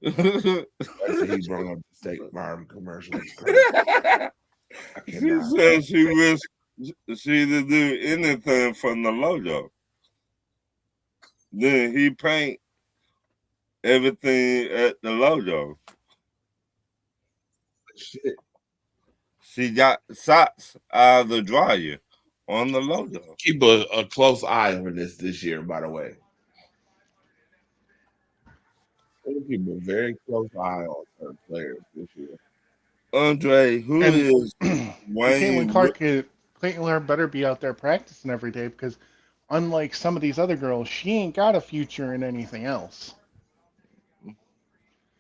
C: I said he brought up the State Farm commercial. It's crazy. I
A: She
C: cannot.
A: said she wished she to do anything from the logo. Then he paint everything at the logo.
C: Shit.
A: She got socks out of the dryer on the logo.
C: Keep a close eye on this year, by the way. We'll keep a very close eye on certain players this year.
A: Andre, who
B: And
A: is
B: Caitlin
A: Wayne?
B: Clark, Caitlin Clark better be out there practicing every day because, unlike some of these other girls, she ain't got a future in anything else.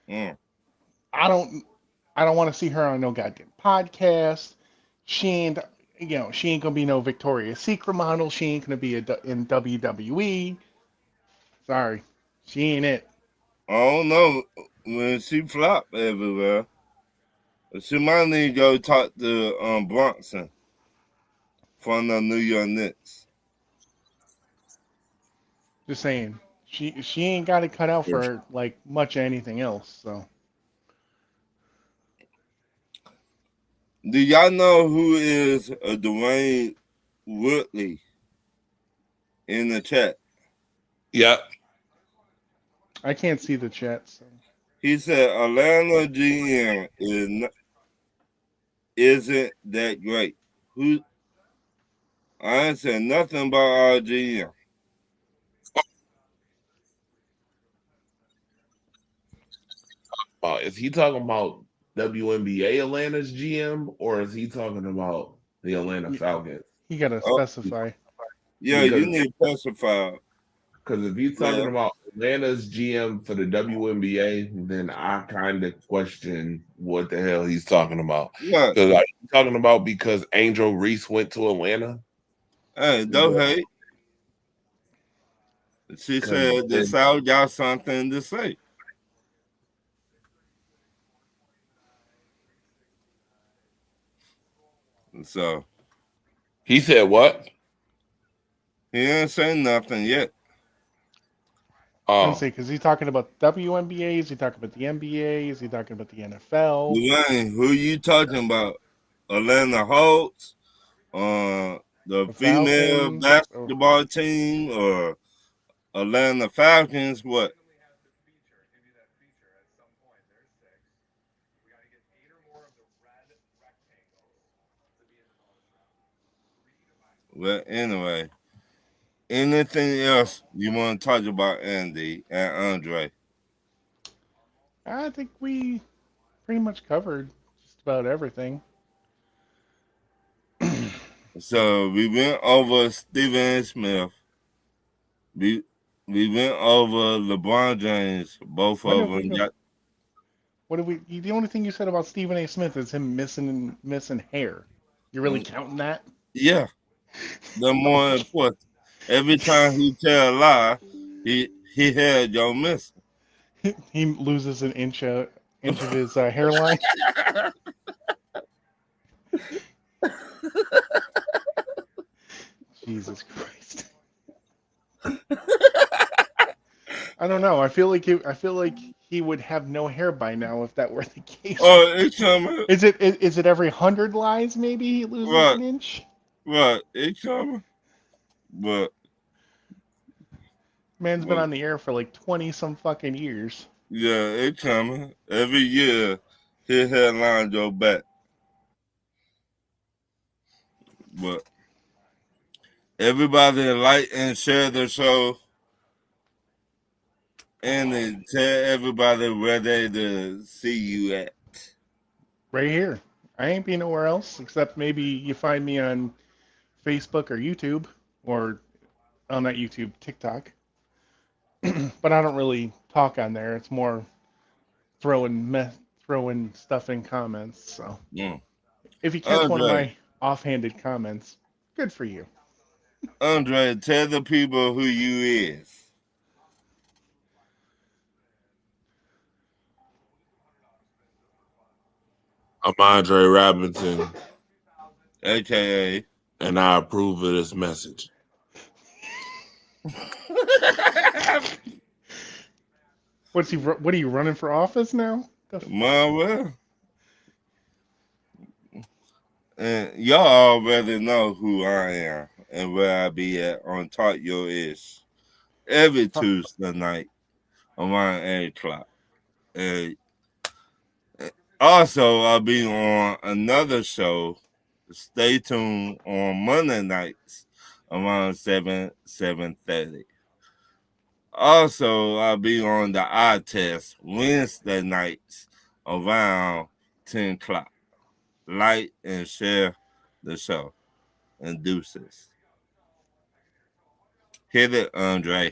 A: Mm,
B: I don't, I don't want to see her on no goddamn podcast. She ain't, she ain't gonna be no Victoria's Secret model. She ain't gonna be in WWE. Sorry, she ain't it.
A: I don't know. When she flop everywhere, she might need to go talk to Bronson from the New York Knicks.
B: Just saying, she ain't got it cut out for her like much of anything else. So
A: Do y'all know who is Dwayne Woodley in the chat?
C: Yep.
B: I can't see the chat. So
A: He said Atlanta GM isn't that great. Who I ain't said nothing about our GM.
C: Is he talking about WNBA Atlanta's GM or is he talking about the Atlanta
B: you,
C: Falcons?
B: you gotta
A: Oh,
B: specify.
A: yeah, you
C: Because
A: need to specify.
C: if he's talking
A: Well,
C: about Atlanta's GM for the WNBA, then I kind of question what the hell he's talking about.
A: yeah.
C: Because are you talking about because Angel Reese went to Atlanta?
A: Hey, don't hate. She
C: Because
A: said the South got something to say. So
C: he said what?
A: he ain't saying nothing yet.
B: I was
C: Oh,
B: say, because he's talking about WNBA, is he talking about the NBA, is he talking about the NFL,
A: Dwayne, who you talking about? Atlanta Hawks, uh, the
B: the
A: female
B: Falcons? Oh,
A: basketball team, or Atlanta Falcons? What? Well, anyway, anything else you want to talk about, Andy and Andre?
B: I think we pretty much covered just about everything.
A: So we went over Stephen A. Smith. We went over LeBron James. Both
B: When
A: of
B: have we
A: them
B: go?
A: got
B: What have we? The only thing you said about Stephen A. Smith is him missing hair. You really counting that?
A: yeah. The more
B: Okay.
A: important. Every time he tell a lie, he had your missing.
B: He loses an inch of his hairline. Jesus Christ. I don't know. I feel like he would have no hair by now if that were the case.
A: Oh, it's coming.
B: Is it every 100 lies maybe he loses
A: Right,
B: an inch?
A: right. It's coming. But,
B: Man's been
A: but
B: on the air for like 20 some fucking years.
A: yeah, it's coming. Every year, he headline your back. But everybody like and share the show, and then tell everybody where they to see you at.
B: Right here. I ain't be nowhere else except maybe you find me on Facebook or YouTube or not YouTube, TikTok. But I don't really talk on there. It's more throwing stuff in comments. So
A: Mm.
B: if you catch one of
A: Andre,
B: my offhanded comments, good for you.
A: Andre, tell the people who you is.
C: I'm Andre Robinson,
A: AKA.
C: and I approve of this message.
B: What's he? What are you running for office now?
A: well. And y'all already know who I am and where I be at on Talk Your Ish every Tuesday night around 8 o'clock. And also, I'll be on another show. Stay tuned on Monday nights around 7:30. Also, I'll be on the eye test Wednesday nights around 10 o'clock. Like and share the show. And deuces. Hit it, Andre.